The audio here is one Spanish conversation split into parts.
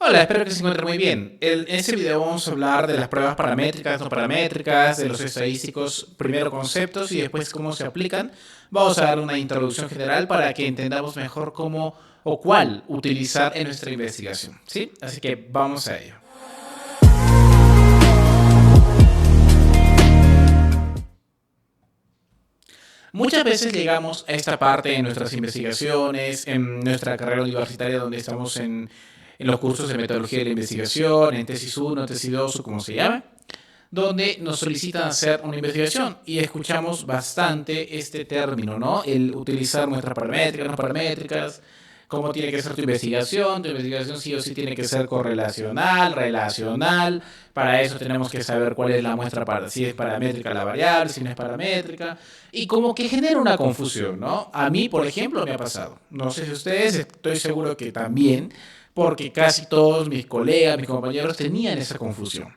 Hola, espero que se encuentre muy bien. En este video vamos a hablar de las pruebas paramétricas, no paramétricas, de los estadísticos, primero conceptos y después cómo se aplican. Vamos a dar una introducción general para que entendamos mejor cómo o cuál utilizar en nuestra investigación, ¿sí? Así que vamos a ello. Muchas veces llegamos a esta parte de nuestras investigaciones, en nuestra carrera universitaria donde estamos en los cursos de metodología de la investigación, en tesis 1, tesis 2 o como se llame, donde nos solicitan hacer una investigación y escuchamos bastante este término, ¿no? El utilizar muestras paramétricas, no paramétricas, cómo tiene que ser tu investigación sí o sí tiene que ser correlacional, relacional, para eso tenemos que saber cuál es la muestra, para, si es paramétrica la variable, si no es paramétrica, y como que genera una confusión, ¿no? A mí, por ejemplo, me ha pasado, no sé si ustedes, estoy seguro que también, porque casi todos mis colegas, mis compañeros tenían esa confusión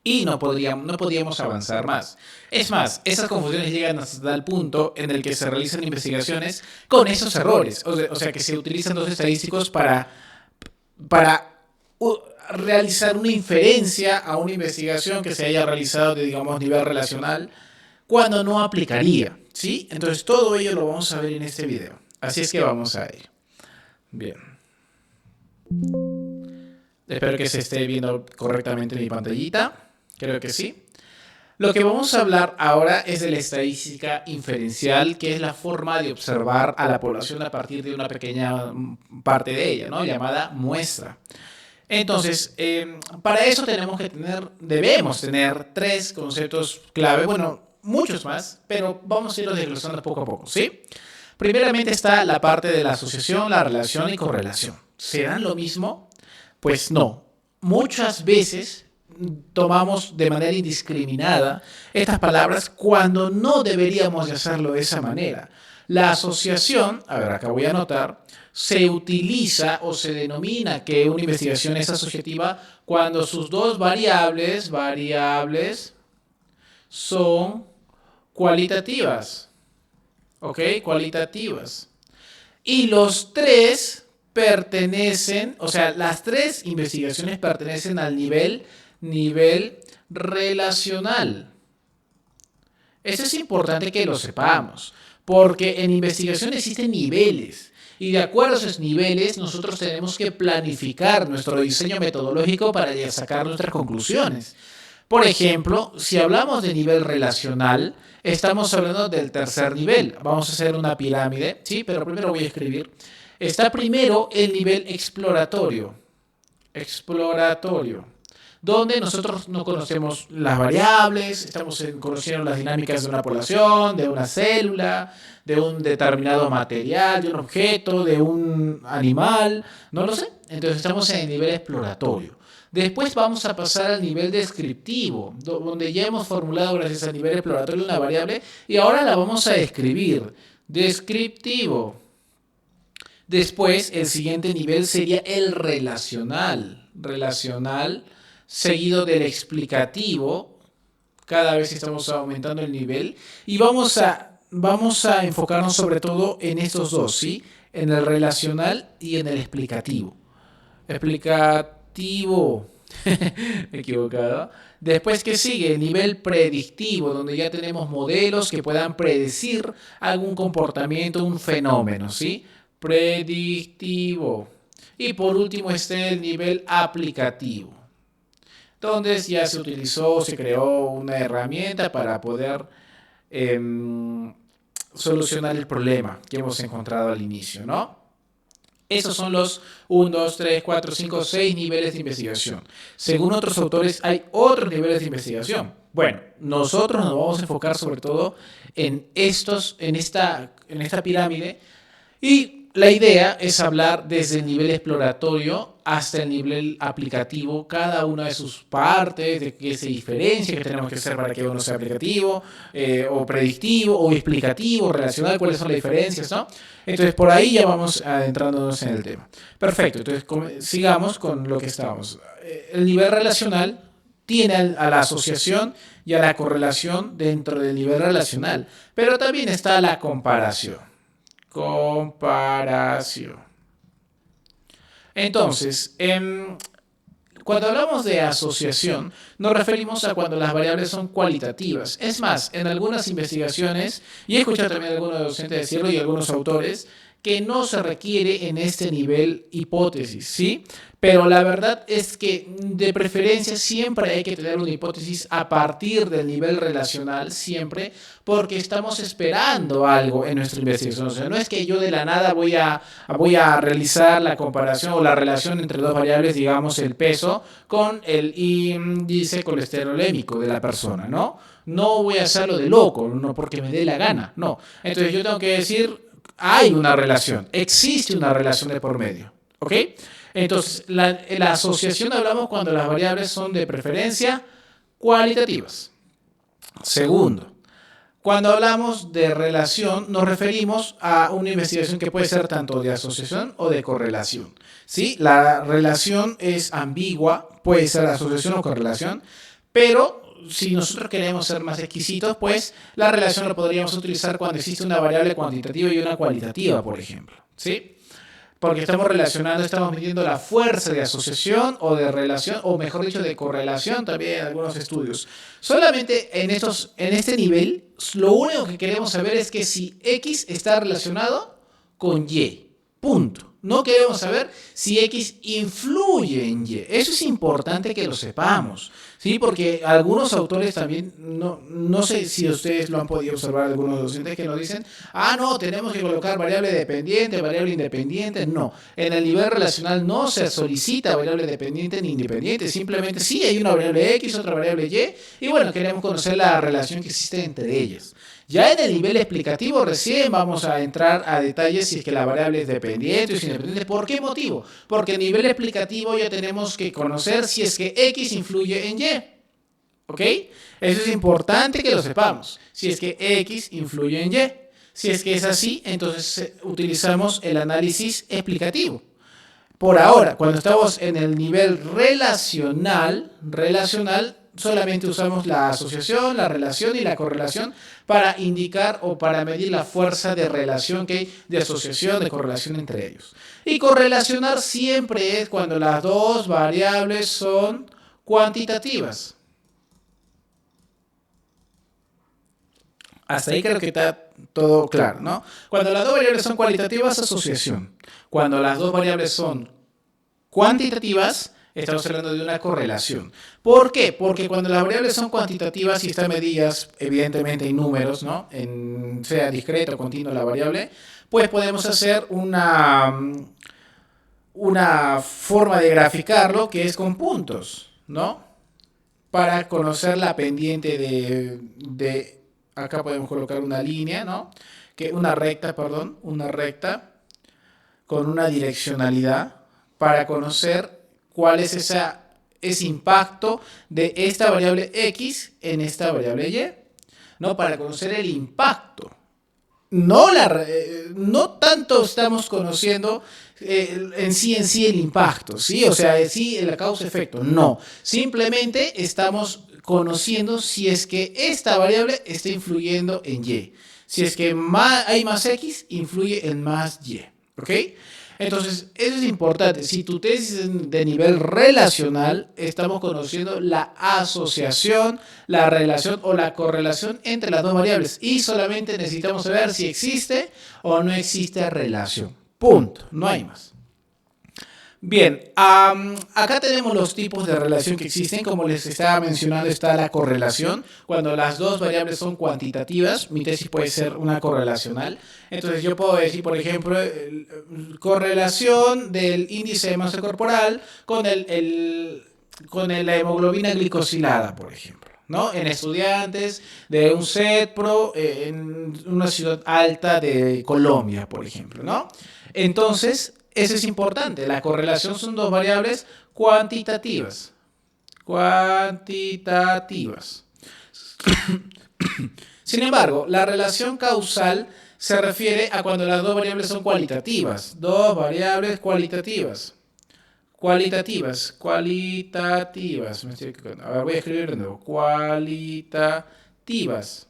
y no podíamos avanzar más. Es más, esas confusiones llegan hasta el punto en el que se realizan investigaciones con esos errores. O sea que se utilizan los estadísticos para realizar una inferencia a una investigación que se haya realizado de, digamos, nivel relacional, cuando no aplicaría, ¿sí? Entonces todo ello lo vamos a ver en este video. Así es que vamos a ir. Bien. Espero que se esté viendo correctamente mi pantallita. Creo que sí. Lo que vamos a hablar ahora es de la estadística inferencial, que es la forma de observar a la población a partir de una pequeña parte de ella, ¿no? Llamada muestra. Entonces, para eso debemos tener tres conceptos clave, bueno, muchos más, pero vamos a irlos desglosando poco a poco, ¿sí? Primeramente está la parte de la asociación, la relación y correlación. ¿Serán lo mismo? Pues no. Muchas veces tomamos de manera indiscriminada estas palabras cuando no deberíamos de hacerlo de esa manera. La asociación, a ver, acá voy a anotar, se utiliza o se denomina que una investigación es asociativa cuando sus dos variables son cualitativas, ¿ok? Cualitativas. Y los tres pertenecen, o sea, las tres investigaciones pertenecen al nivel relacional. Eso es importante que lo sepamos, porque en investigación existen niveles y de acuerdo a esos niveles nosotros tenemos que planificar nuestro diseño metodológico para sacar nuestras conclusiones. Por ejemplo, si hablamos de nivel relacional, estamos hablando del tercer nivel. Vamos a hacer una pirámide, ¿sí? Pero primero voy a escribir. Está primero el nivel exploratorio. Exploratorio, donde nosotros no conocemos las variables, estamos conociendo las dinámicas de una población, de una célula, de un determinado material, de un objeto, de un animal, no lo sé. Entonces estamos en el nivel exploratorio. Después vamos a pasar al nivel descriptivo, donde ya hemos formulado gracias al nivel exploratorio una variable y ahora la vamos a describir. Descriptivo. Después, el siguiente nivel sería el relacional. Relacional, seguido del explicativo. Cada vez estamos aumentando el nivel. Y vamos a enfocarnos sobre todo en estos dos, ¿sí? En el relacional y en el explicativo. Explicativo. Me he equivocado. Después, ¿qué sigue? El nivel predictivo, donde ya tenemos modelos que puedan predecir algún comportamiento, un fenómeno, ¿sí? Predictivo. Y por último está el nivel aplicativo, donde ya se utilizó, se creó una herramienta para poder eh, solucionar el problema que hemos encontrado al inicio, ¿no? Esos son los 1, 2, 3, 4, 5, 6 niveles de investigación. Según otros autores, hay otros niveles de investigación. Bueno, nosotros nos vamos a enfocar sobre todo en esta pirámide y la idea es hablar desde el nivel exploratorio hasta el nivel aplicativo, cada una de sus partes, de qué se diferencia, qué tenemos que hacer para que uno sea aplicativo, o predictivo, o explicativo, relacional, cuáles son las diferencias, ¿no? Entonces, por ahí ya vamos adentrándonos en el tema. Perfecto, entonces sigamos con lo que estábamos. El nivel relacional tiene a la asociación y a la correlación dentro del nivel relacional, pero también está la comparación. Comparación. Entonces, cuando hablamos de asociación, nos referimos a cuando las variables son cualitativas. Es más, en algunas investigaciones, y he escuchado también a algunos docentes decirlo y algunos autores, que no se requiere en este nivel hipótesis, ¿sí? Pero la verdad es que de preferencia siempre hay que tener una hipótesis a partir del nivel relacional, siempre, porque estamos esperando algo en nuestra investigación. O sea, no es que yo de la nada voy a realizar la comparación o la relación entre dos variables, digamos el peso, con el índice colesterolémico de la persona, ¿no? No voy a hacerlo de loco, no porque me dé la gana, no. Entonces yo tengo que decir, hay una relación, existe una relación de por medio, ¿ok? Entonces, la asociación hablamos cuando las variables son de preferencia cualitativas. Segundo, cuando hablamos de relación, nos referimos a una investigación que puede ser tanto de asociación o de correlación. ¿Sí? La relación es ambigua, puede ser asociación o correlación, pero si nosotros queremos ser más exquisitos, pues la relación la podríamos utilizar cuando existe una variable cuantitativa y una cualitativa, por ejemplo. ¿Sí? Porque estamos relacionando, estamos midiendo la fuerza de asociación o de relación, o mejor dicho, de correlación también en algunos estudios. Solamente en este nivel, lo único que queremos saber es que si X está relacionado con Y. Punto. No queremos saber si X influye en Y. Eso es importante que lo sepamos, ¿sí? Porque algunos autores también, no sé si ustedes lo han podido observar, algunos docentes que nos dicen, no, tenemos que colocar variable dependiente, variable independiente. No, en el nivel relacional no se solicita variable dependiente ni independiente, simplemente sí hay una variable X, otra variable Y, y bueno, queremos conocer la relación que existe entre ellas. Ya en el nivel explicativo recién vamos a entrar a detalles si es que la variable es dependiente o es independiente. ¿Por qué motivo? Porque en nivel explicativo ya tenemos que conocer si es que X influye en Y. ¿Ok? Eso es importante que lo sepamos. Si es que X influye en Y. Si es que es así, entonces utilizamos el análisis explicativo. Por ahora, cuando estamos en el nivel relacional, solamente usamos la asociación, la relación y la correlación para indicar o para medir la fuerza de relación que hay, de asociación, de correlación entre ellos. Y correlacionar siempre es cuando las dos variables son cuantitativas. Hasta ahí creo que está todo claro, ¿no? Cuando las dos variables son cualitativas, asociación. Cuando las dos variables son cuantitativas, estamos hablando de una correlación. ¿Por qué? Porque cuando las variables son cuantitativas y están medidas, evidentemente en números, ¿no? Sea discreta o continua la variable, pues podemos hacer una forma de graficarlo que es con puntos, ¿no? Para conocer la pendiente acá podemos colocar una línea, ¿no? Una recta, perdón, una recta con una direccionalidad para conocer cuál es ese impacto de esta variable X en esta variable Y, ¿no? Para conocer el impacto. No tanto estamos conociendo en sí el impacto, ¿sí? O sea, sí la causa-efecto, no. Simplemente estamos conociendo si es que esta variable está influyendo en Y. Si es que hay más X, influye en más Y, ¿ok? Entonces, eso es importante. Si tu tesis es de nivel relacional, estamos conociendo la asociación, la relación o la correlación entre las dos variables. Y solamente necesitamos saber si existe o no existe relación. Punto. No hay más. Bien, acá tenemos los tipos de relación que existen. Como les estaba mencionando, está la correlación. Cuando las dos variables son cuantitativas, mi tesis puede ser una correlacional. Entonces yo puedo decir, por ejemplo, correlación del índice de masa corporal con la hemoglobina glicosilada, por ejemplo, ¿no? En estudiantes de un CETPRO en una ciudad alta de Colombia, por ejemplo, ¿no? Entonces, eso es importante. La correlación son dos variables cuantitativas. Cuantitativas. Sin embargo, la relación causal se refiere a cuando las dos variables son cualitativas. Dos variables cualitativas. Cualitativas. Me estoy equivocando. A ver, voy a escribir de nuevo. Cualitativas.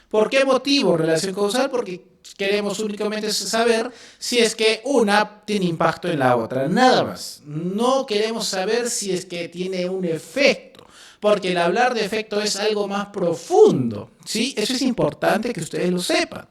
¿Por qué motivo relación causal? Porque Queremos únicamente saber si es que una tiene impacto en la otra, nada más. No queremos saber si es que tiene un efecto, porque el hablar de efecto es algo más profundo, ¿sí? Eso es importante que ustedes lo sepan.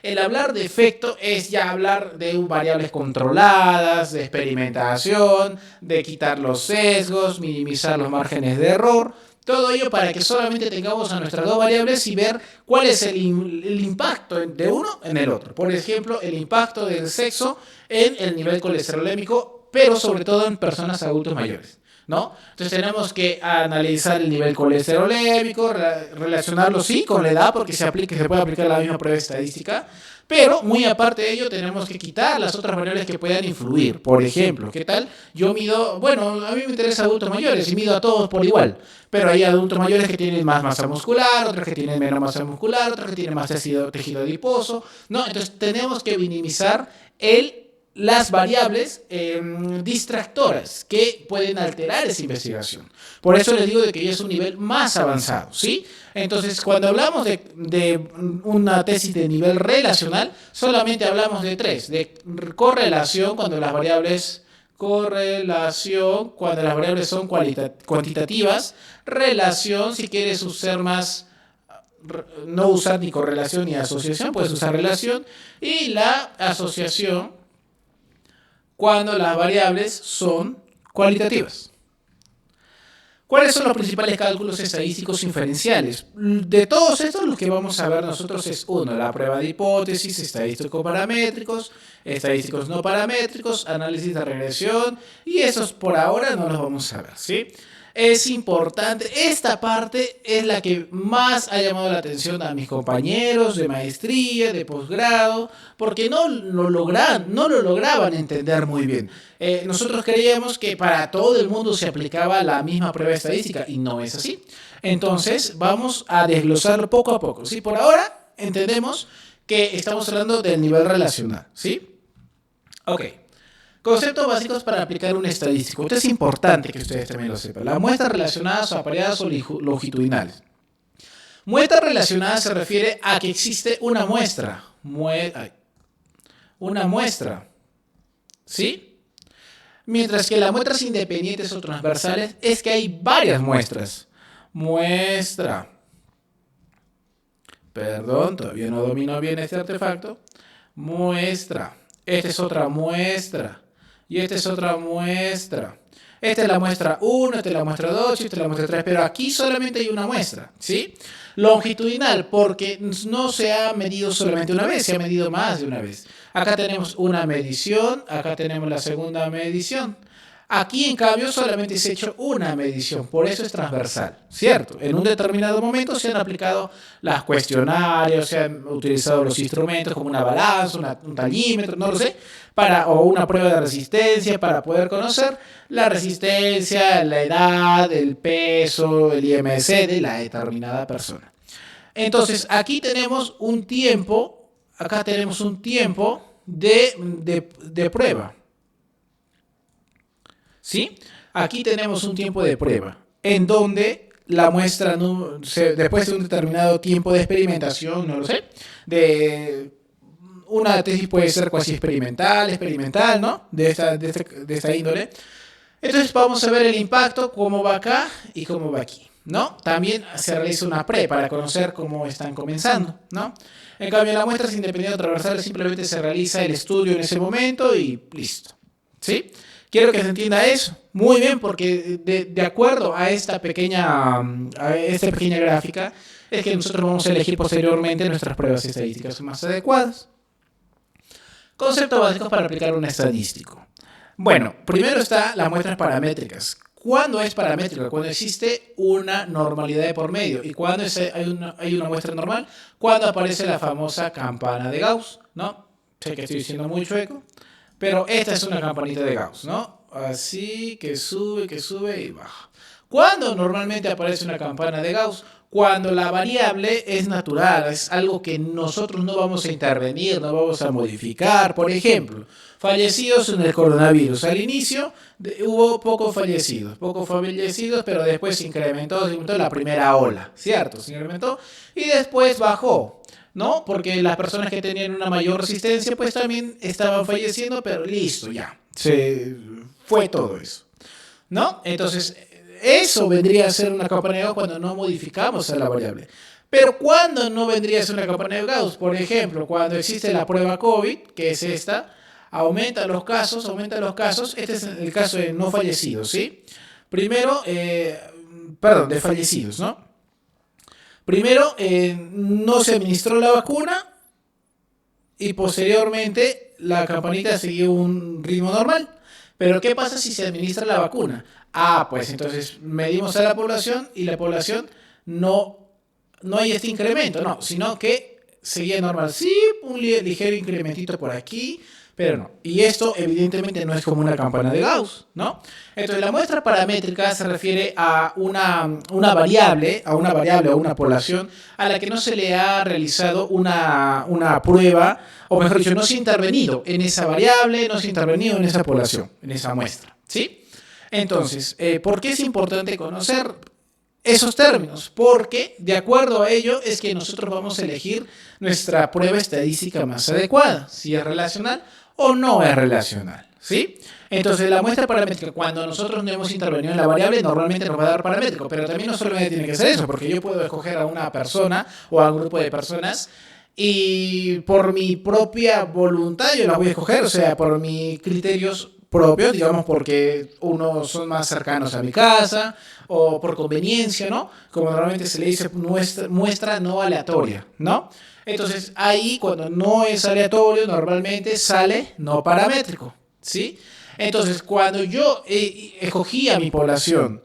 El hablar de efecto es ya hablar de variables controladas, de experimentación, de quitar los sesgos, minimizar los márgenes de error. Todo ello para que solamente tengamos a nuestras dos variables y ver cuál es el impacto de uno en el otro. Por ejemplo, el impacto del sexo en el nivel colesterolémico, pero sobre todo en personas adultos mayores, ¿no? Entonces tenemos que analizar el nivel colesterolémico, relacionarlo sí con la edad, porque se puede aplicar la misma prueba estadística, pero muy aparte de ello tenemos que quitar las otras variables que puedan influir. Por ejemplo, ¿qué tal? Yo mido, bueno, a mí me interesa adultos mayores y mido a todos por igual, pero hay adultos mayores que tienen más masa muscular, otros que tienen menos masa muscular, otros que tienen más tejido adiposo, ¿no? Entonces tenemos que minimizar las variables distractoras que pueden alterar esa investigación. Por eso les digo de que ya es un nivel más avanzado, ¿sí? Entonces, cuando hablamos de una tesis de nivel relacional, solamente hablamos de tres, de correlación cuando las variables son cuantitativas, relación si quieres usar más, no usar ni correlación ni asociación, puedes usar relación, y la asociación cuando las variables son cualitativas. ¿Cuáles son los principales cálculos estadísticos inferenciales? De todos estos, lo que vamos a ver nosotros es uno, la prueba de hipótesis, estadísticos paramétricos, estadísticos no paramétricos, análisis de regresión, y esos por ahora no los vamos a ver, ¿sí? Es importante, esta parte es la que más ha llamado la atención a mis compañeros de maestría, de posgrado, porque no lo lograban entender muy bien. Nosotros creíamos que para todo el mundo se aplicaba la misma prueba estadística y no es así. Entonces vamos a desglosarlo poco a poco, ¿sí? Por ahora entendemos que estamos hablando del nivel relacional, ¿sí? Ok. Conceptos básicos para aplicar un estadístico. Esto es importante que ustedes también lo sepan. Las muestras relacionadas o apareadas o longitudinales. Muestra relacionada se refiere a que existe una muestra. Una muestra. ¿Sí? Mientras que las muestras independientes o transversales es que hay varias muestras. Muestra. Perdón, todavía no domino bien este artefacto. Muestra. Esta es otra muestra. Y esta es otra muestra. Esta es la muestra 1, esta es la muestra 2, esta es la muestra 3, pero aquí solamente hay una muestra, ¿sí? Longitudinal, porque no se ha medido solamente una vez, se ha medido más de una vez. Acá tenemos una medición, acá tenemos la segunda medición. Aquí, en cambio, solamente se ha hecho una medición, por eso es transversal, ¿cierto? En un determinado momento se han aplicado los cuestionarios, se han utilizado los instrumentos como una balanza, un talímetro, no lo sé, o una prueba de resistencia para poder conocer la resistencia, la edad, el peso, el IMC de la determinada persona. Entonces, aquí tenemos un tiempo, de prueba. ¿Sí? Aquí tenemos un tiempo de prueba, en donde la muestra, después de un determinado tiempo de experimentación, no lo sé, de una tesis puede ser cuasi experimental, ¿no? De esta índole. Entonces vamos a ver el impacto, cómo va acá y cómo va aquí, ¿no? También se realiza una para conocer cómo están comenzando, ¿no? En cambio, en las muestras independientes o transversales simplemente se realiza el estudio en ese momento y listo, ¿sí? Quiero que se entienda eso. Muy bien, porque de acuerdo a esta pequeña gráfica, es que nosotros vamos a elegir posteriormente nuestras pruebas estadísticas más adecuadas. Conceptos básicos para aplicar un estadístico. Bueno, primero está las muestras paramétricas. ¿Cuándo es paramétrica? Cuando existe una normalidad de por medio. ¿Y cuándo hay una muestra normal? Cuando aparece la famosa campana de Gauss, ¿no? Sé que estoy diciendo muy chueco. Pero esta es una campanita de Gauss, ¿no? Así que sube y baja. ¿Cuándo normalmente aparece una campana de Gauss? Cuando la variable es natural, es algo que nosotros no vamos a intervenir, no vamos a modificar. Por ejemplo, fallecidos en el coronavirus. Al inicio hubo pocos fallecidos, pero después se incrementó la primera ola, ¿cierto? Se incrementó y después bajó. ¿no? Porque las personas que tenían una mayor resistencia, pues también estaban falleciendo, pero listo, ya. Se fue todo eso, ¿no? Entonces, eso vendría a ser una campana de Gauss cuando no modificamos a la variable. Pero ¿cuándo no vendría a ser una campana de Gauss? Por ejemplo, cuando existe la prueba COVID, que es esta, aumenta los casos, este es el caso de no fallecidos, ¿sí? Primero, perdón, de fallecidos, ¿no? Primero, no se administró la vacuna y posteriormente la campanita siguió un ritmo normal. Pero ¿qué pasa si se administra la vacuna? Ah, pues entonces medimos a la población y la población no hay este incremento, no, sino que seguía normal. Sí, un ligero incrementito por aquí, pero no. Y esto evidentemente no es como una campana de Gauss, ¿no? Entonces la muestra paramétrica se refiere a una variable, o una población a la que no se le ha realizado una prueba, o mejor dicho, no se ha intervenido en esa variable, no se ha intervenido en esa población, en esa muestra, ¿sí? Entonces, ¿por qué es importante conocer esos términos? Porque de acuerdo a ello es que nosotros vamos a elegir nuestra prueba estadística más adecuada, si es relacional o no es relacional, ¿sí? Entonces la muestra paramétrica, cuando nosotros no hemos intervenido en la variable, normalmente nos va a dar paramétrico, pero también no solamente tiene que ser eso, porque yo puedo escoger a una persona o a un grupo de personas y por mi propia voluntad yo las voy a escoger, o sea, por mis criterios propios, digamos, porque unos son más cercanos a mi casa o por conveniencia, ¿no? Como normalmente se le dice, muestra no aleatoria, ¿no? Entonces, ahí cuando no es aleatorio, normalmente sale no paramétrico, ¿sí? Entonces, cuando yo escogí a mi población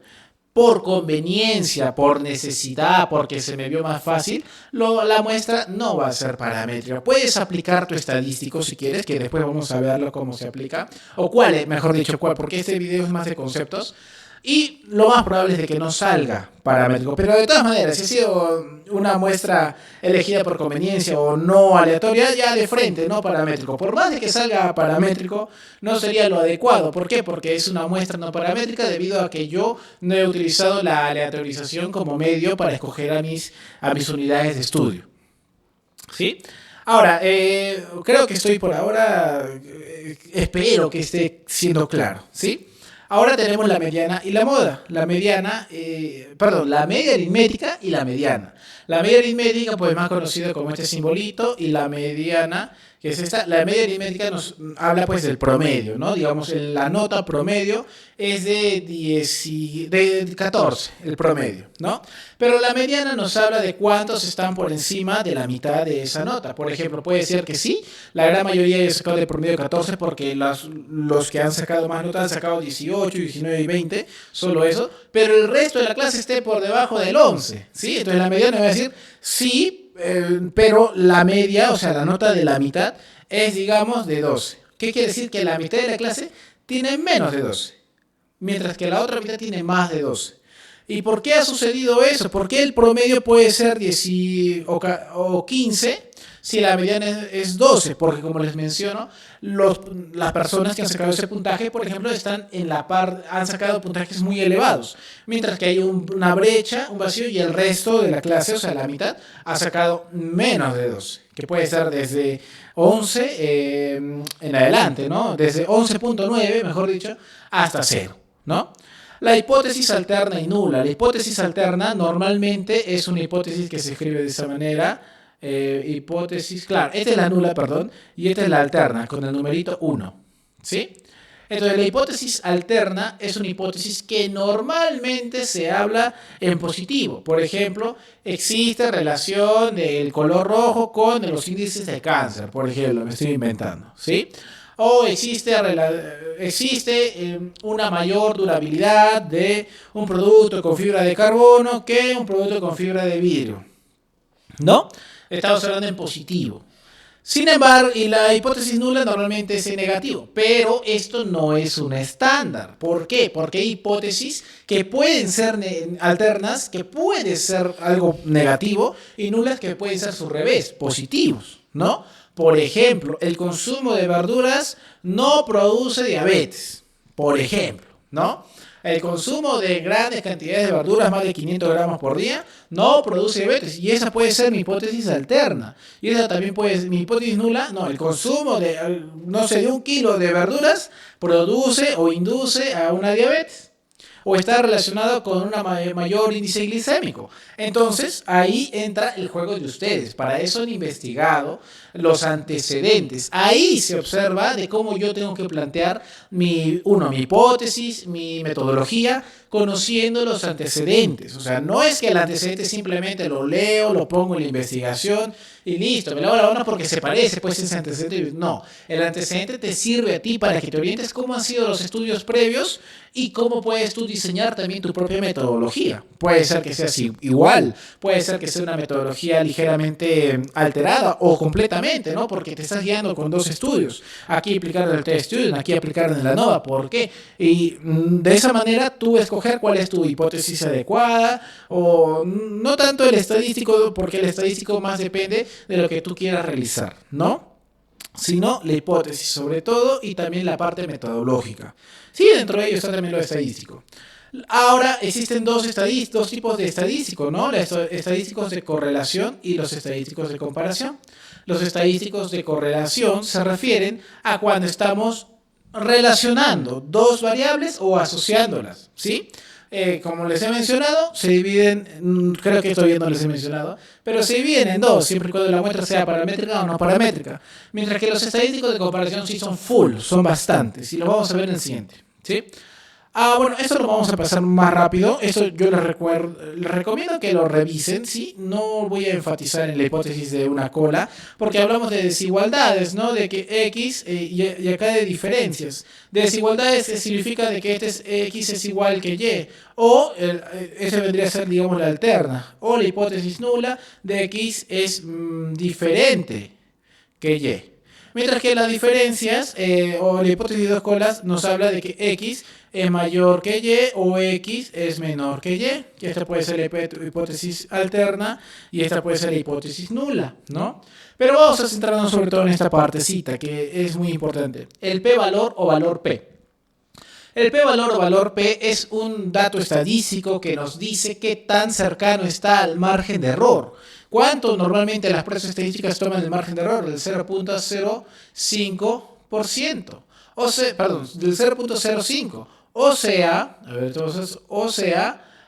por conveniencia, por necesidad, porque se me vio más fácil, la muestra no va a ser paramétrica. Puedes aplicar tu estadístico si quieres, que después vamos a verlo cómo se aplica, o cuál es, mejor dicho, cuál, porque este video es más de conceptos, y lo más probable es de que no salga paramétrico. Pero de todas maneras, si ha sido una muestra elegida por conveniencia o no aleatoria, ya de frente, no paramétrico. Por más de que salga paramétrico, no sería lo adecuado. ¿Por qué? Porque es una muestra no paramétrica debido a que yo no he utilizado la aleatorización como medio para escoger a mis unidades de estudio. ¿Sí? Ahora, creo que estoy por ahora, espero que esté siendo claro, ¿sí? Ahora tenemos la mediana y la moda. La mediana, la media aritmética y la mediana. La media aritmética, pues más conocida como este simbolito, y la mediana, que es esta. La media aritmética nos habla pues del promedio, ¿no? Digamos, la nota promedio es de 14, el promedio, ¿no? Pero la mediana nos habla de cuántos están por encima de la mitad de esa nota. Por ejemplo, puede ser que sí, la gran mayoría haya sacado de promedio 14 porque los que han sacado más notas han sacado 18, 19 y 20, solo eso, pero el resto de la clase esté por debajo del 11, ¿sí? Entonces la mediana va a decir, sí, pero la media, o sea, la nota de la mitad es, digamos, de 12. ¿Qué quiere decir? Que la mitad de la clase tiene menos de 12, mientras que la otra mitad tiene más de 12. ¿Y por qué ha sucedido eso? ¿Por qué el promedio puede ser 10 o 15 si la mediana es 12? Porque como les menciono, las personas que han sacado ese puntaje, por ejemplo, han sacado puntajes muy elevados, mientras que hay una brecha, un vacío, y el resto de la clase, o sea, la mitad, ha sacado menos de 12, que puede ser desde 11 en adelante, ¿no? Desde 11.9, mejor dicho, hasta 0, ¿no? La hipótesis alterna y nula. La hipótesis alterna normalmente es una hipótesis que se escribe de esa manera. Claro, esta es la nula, perdón, y esta es la alterna, con el numerito 1. ¿Sí? Entonces, la hipótesis alterna es una hipótesis que normalmente se habla en positivo. Por ejemplo, existe relación del color rojo con los índices de cáncer, por ejemplo, me estoy inventando, ¿sí? O existe una mayor durabilidad de un producto con fibra de carbono que un producto con fibra de vidrio, ¿no? Estamos hablando en positivo. Sin embargo, y la hipótesis nula normalmente es en negativo, pero esto no es un estándar. ¿Por qué? Porque hay hipótesis que pueden ser alternas, que pueden ser algo negativo, y nulas que pueden ser su revés, positivos, ¿no? Por ejemplo, el consumo de verduras no produce diabetes, por ejemplo, ¿no? El consumo de grandes cantidades de verduras, más de 500 gramos por día, no produce diabetes. Y esa puede ser mi hipótesis alterna. Y esa también puede ser mi hipótesis nula. No, el consumo de, no sé, de 1 kilo de verduras produce o induce a una diabetes o está relacionado con un mayor índice glicémico. Entonces, ahí entra el juego de ustedes. Para eso han investigado los antecedentes. Ahí se observa de cómo yo tengo que plantear mi hipótesis, mi metodología, conociendo los antecedentes. O sea, no es que el antecedente simplemente lo leo, lo pongo en la investigación y listo, me lavo la mano porque se parece, pues ese antecedente. No, el antecedente te sirve a ti para que te orientes cómo han sido los estudios previos y cómo puedes tú diseñar también tu propia metodología. Puede ser que sea igual, puede ser que sea una metodología ligeramente alterada o completamente, ¿no? Porque te estás guiando con 2 estudios. Aquí aplicar el test student, aquí aplicar en la NOVA. ¿Por qué? Y de esa manera tú escoger cuál es tu hipótesis adecuada o no tanto el estadístico, porque el estadístico más depende de lo que tú quieras realizar, ¿no? Sino la hipótesis sobre todo y también la parte metodológica. Sí, dentro de ello está también lo estadístico. Ahora existen dos tipos de estadísticos, ¿no? Los estadísticos de correlación y los estadísticos de comparación. Los estadísticos de correlación se refieren a cuando estamos relacionando dos variables o asociándolas, ¿sí? Como les he mencionado, se dividen, creo que todavía no les he mencionado, pero se dividen en dos, siempre y cuando la muestra sea paramétrica o no paramétrica. Mientras que los estadísticos de comparación sí son full, son bastantes, y lo vamos a ver en el siguiente, ¿sí? Bueno, esto lo vamos a pasar más rápido. Esto yo les recomiendo que lo revisen, ¿sí? No voy a enfatizar en la hipótesis de una cola, porque hablamos de desigualdades, ¿no? De que X, y acá de diferencias. De desigualdades significa de que X es igual que Y, o ese vendría a ser, digamos, la alterna. O la hipótesis nula de X es diferente que Y. Mientras que las diferencias o la hipótesis de 2 colas nos habla de que X es mayor que Y o X es menor que Y. Que esta puede ser la hipótesis alterna y esta puede ser la hipótesis nula, ¿no? Pero vamos a centrarnos sobre todo en esta partecita que es muy importante. El p-valor o valor P. El p-valor o valor P es un dato estadístico que nos dice qué tan cercano está al margen de error. ¿Cuánto normalmente las pruebas estadísticas toman el margen de error? Del 0.05%. Del 0.05. O sea, a ver, entonces,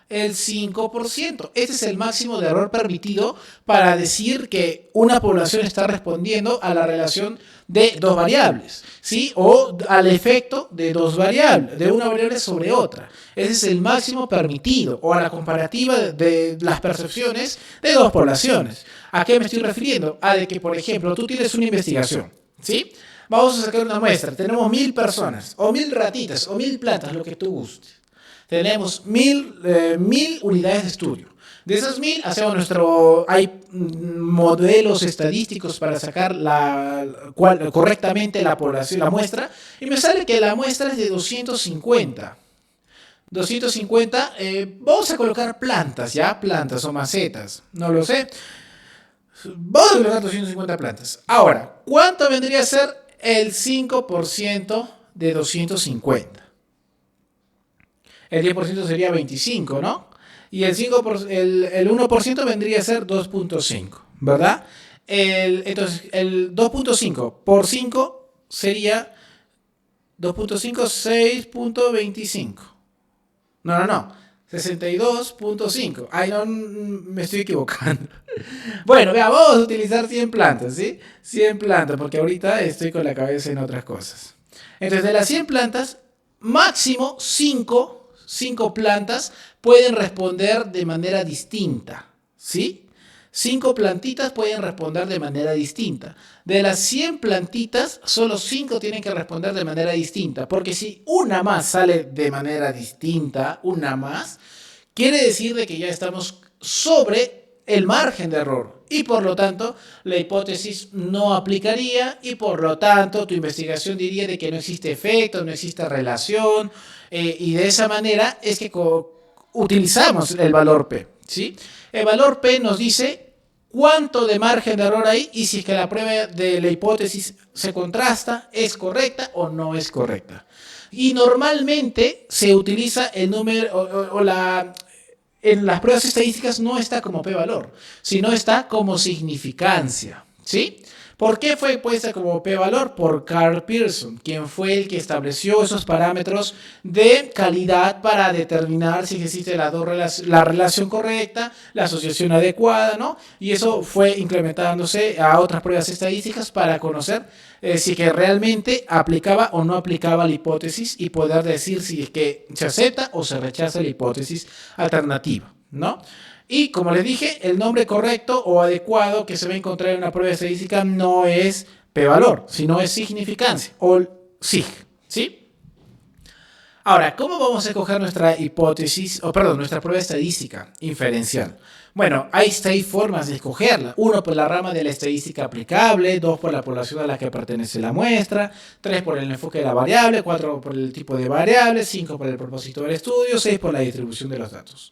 el 5%. Este es el máximo de error permitido para decir que una población está respondiendo a la relación de dos variables, ¿sí? O al efecto de dos variables, de una variable sobre otra. Ese es el máximo permitido, o a la comparativa de las percepciones de dos poblaciones. ¿A qué me estoy refiriendo? A de que, por ejemplo, tú tienes una investigación, ¿sí? Vamos a sacar una muestra. Tenemos 1000 personas, o 1000 ratitas, o 1000 plantas, lo que tú gustes. Tenemos 1000 unidades de estudio. De esas 1000 hacemos hay modelos estadísticos para sacar correctamente la población, la muestra, y me sale que la muestra es de 250. 250, vamos a colocar plantas, ¿ya? Plantas o macetas, no lo sé. Vamos a colocar 250 plantas. Ahora, ¿cuánto vendría a ser el 5% de 250? El 10% sería 25, ¿no? Y el 1% vendría a ser 2.5, ¿verdad? Entonces, el 2.5 por 5 sería 2.5, 6.25. No. 62.5. Ay, no, me estoy equivocando. Bueno, vea, vamos a utilizar 100 plantas, ¿sí? 100 plantas, porque ahorita estoy con la cabeza en otras cosas. Entonces, de las 100 plantas, máximo 5 plantas pueden responder de manera distinta, ¿sí? 5 plantitas pueden responder de manera distinta. De las 100 plantitas, solo 5 tienen que responder de manera distinta. Porque si una más sale de manera distinta, una más, quiere decir de que ya estamos sobre el margen de error. Y por lo tanto, la hipótesis no aplicaría y por lo tanto tu investigación diría de que no existe efecto, no existe relación. Y de esa manera es que utilizamos el valor P, ¿sí? El valor P nos dice cuánto de margen de error hay y si es que la prueba de la hipótesis se contrasta, es correcta o no es correcta. Y normalmente se utiliza el número en las pruebas estadísticas no está como p-valor, sino está como significancia, ¿sí? ¿Por qué fue puesta como p-valor? Por Carl Pearson, quien fue el que estableció esos parámetros de calidad para determinar si existe la relación correcta, la asociación adecuada, ¿no? Y eso fue implementándose a otras pruebas estadísticas para conocer si que realmente aplicaba o no aplicaba la hipótesis y poder decir si es que se acepta o se rechaza la hipótesis alternativa, ¿no? Y como les dije, el nombre correcto o adecuado que se va a encontrar en una prueba estadística no es p-valor, sino es significancia o sig, ¿sí? Ahora, ¿cómo vamos a escoger nuestra nuestra prueba estadística inferencial? Bueno, hay 6 formas de escogerla. 1 por la rama de la estadística aplicable, 2 por la población a la que pertenece la muestra, 3 por el enfoque de la variable, 4 por el tipo de variable, 5 por el propósito del estudio, 6 por la distribución de los datos.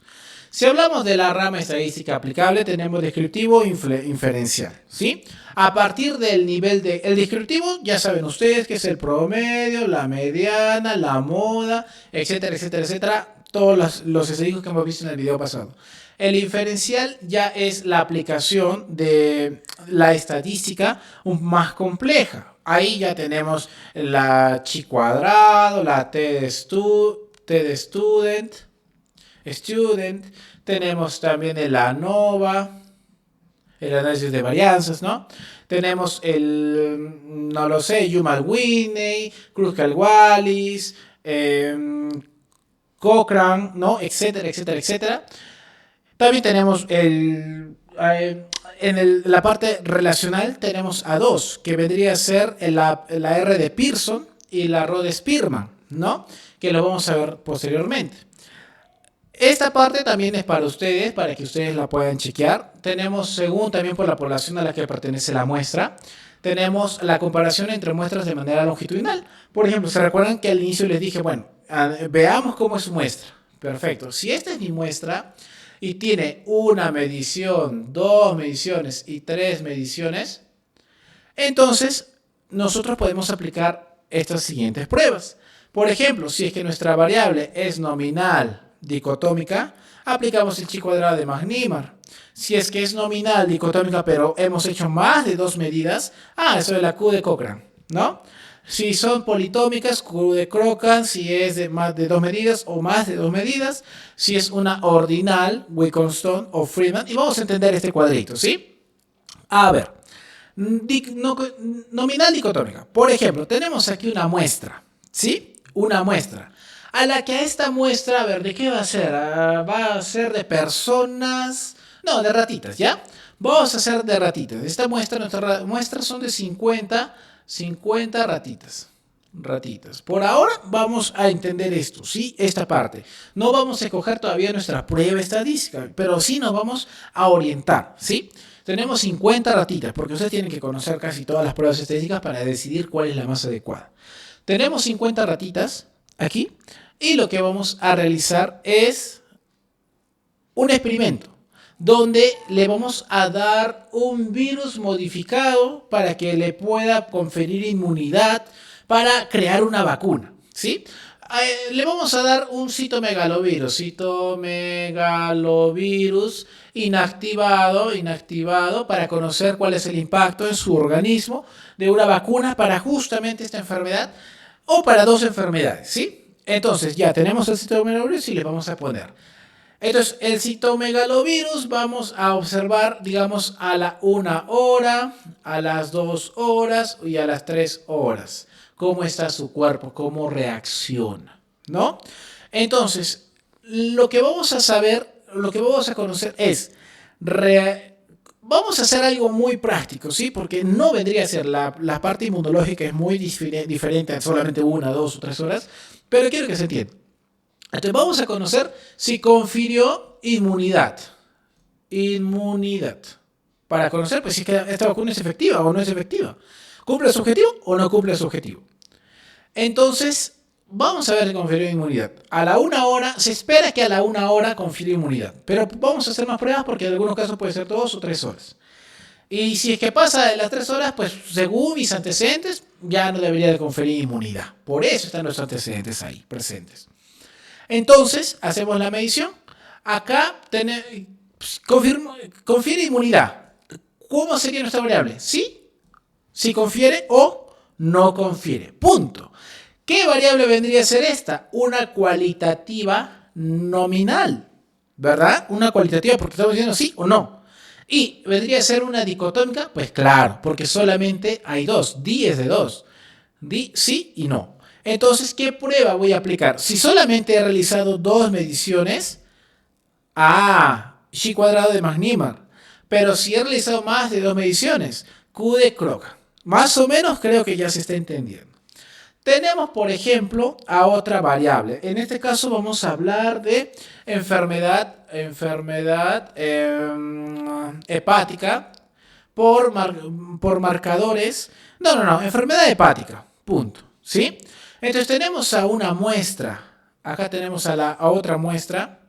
Si hablamos de la rama estadística aplicable, tenemos descriptivo inferencial, ¿sí? A partir del nivel el descriptivo, ya saben ustedes que es el promedio, la mediana, la moda, etcétera, etcétera, etcétera. Todos los estadísticos que hemos visto en el video pasado. El inferencial ya es la aplicación de la estadística más compleja. Ahí ya tenemos la chi cuadrado, la t de student, tenemos también el ANOVA, el análisis de varianzas, ¿no? Tenemos no lo sé, Humal-Whitney, Kruskal-Wallis, Cochrane, ¿no? Etcétera, etcétera, etcétera. También tenemos la parte relacional tenemos a 2, que vendría a ser la R de Pearson y la Rho de Spearman, ¿no? Que lo vamos a ver posteriormente. Esta parte también es para ustedes, para que ustedes la puedan chequear. Tenemos, según también por la población a la que pertenece la muestra, tenemos la comparación entre muestras de manera longitudinal. Por ejemplo, ¿se recuerdan que al inicio les dije, bueno, veamos cómo es su muestra? Perfecto. Si esta es mi muestra y tiene una medición, 2 mediciones y 3 mediciones, entonces nosotros podemos aplicar estas siguientes pruebas. Por ejemplo, si es que nuestra variable es nominal dicotómica, aplicamos el chi cuadrado de McNemar. Si es que es nominal dicotómica, pero hemos hecho más de 2 medidas, eso es la Q de Cochrane, ¿no? Si son politómicas, Q de Cochrane, si es de más de 2 medidas o más de 2 medidas, si es una ordinal, Wilkinson o Friedman, y vamos a entender este cuadrito, ¿sí? A ver, nominal dicotómica. Por ejemplo, tenemos aquí una muestra, ¿sí? Una muestra. A la que a esta muestra, a ver, ¿de qué va a ser? Va a ser de personas... No, de ratitas, ¿ya? Vamos a hacer de ratitas. Esta muestra, nuestras muestras son de 50 ratitas. Por ahora vamos a entender esto, ¿sí? Esta parte. No vamos a escoger todavía nuestra prueba estadística, pero sí nos vamos a orientar, ¿sí? Tenemos 50 ratitas, porque ustedes tienen que conocer casi todas las pruebas estadísticas para decidir cuál es la más adecuada. Tenemos 50 ratitas aquí y lo que vamos a realizar es un experimento donde le vamos a dar un virus modificado para que le pueda conferir inmunidad para crear una vacuna, ¿sí? Le vamos a dar un citomegalovirus inactivado para conocer cuál es el impacto en su organismo de una vacuna para justamente esta enfermedad o para 2 enfermedades, ¿sí? Entonces ya tenemos el citomegalovirus y le vamos a poner. Entonces, el citomegalovirus vamos a observar, digamos, a la 1 hora, a las 2 horas y a las 3 horas. Cómo está su cuerpo, cómo reacciona, ¿no? Entonces, lo que vamos a saber, lo que vamos a conocer es... Vamos a hacer algo muy práctico, ¿sí? Porque no vendría a ser la parte inmunológica, es muy diferente a solamente 1, 2 o 3 horas, pero quiero que se entienda. Entonces vamos a conocer si confirió inmunidad. Para conocer pues, si es que esta vacuna es efectiva o no es efectiva. ¿Cumple su objetivo o no cumple su objetivo? Entonces, vamos a ver si confirió inmunidad. A la 1 hora, se espera que a la 1 hora confirió inmunidad. Pero vamos a hacer más pruebas porque en algunos casos puede ser 2 o 3 horas. Y si es que pasa de las 3 horas, pues según mis antecedentes, ya no debería de conferir inmunidad. Por eso están los antecedentes ahí presentes. Entonces, hacemos la medición. Acá confiere inmunidad. ¿Cómo sería nuestra variable? ¿Sí? Si confiere o no confiere. Punto. ¿Qué variable vendría a ser esta? Una cualitativa nominal, ¿verdad? Una cualitativa porque estamos diciendo sí o no. ¿Y vendría a ser una dicotómica? Pues claro, porque solamente hay dos. Di es de dos. Di sí y no. Entonces, ¿qué prueba voy a aplicar? Si solamente he realizado dos mediciones, Chi cuadrado de Magnímar. Pero si he realizado más de dos mediciones, Q de Kroga. Más o menos creo que ya se está entendiendo. Tenemos, por ejemplo, a otra variable. En este caso vamos a hablar de enfermedad hepática por marcadores. No, enfermedad hepática, punto. ¿Sí? Entonces tenemos a una muestra. Acá tenemos a otra muestra.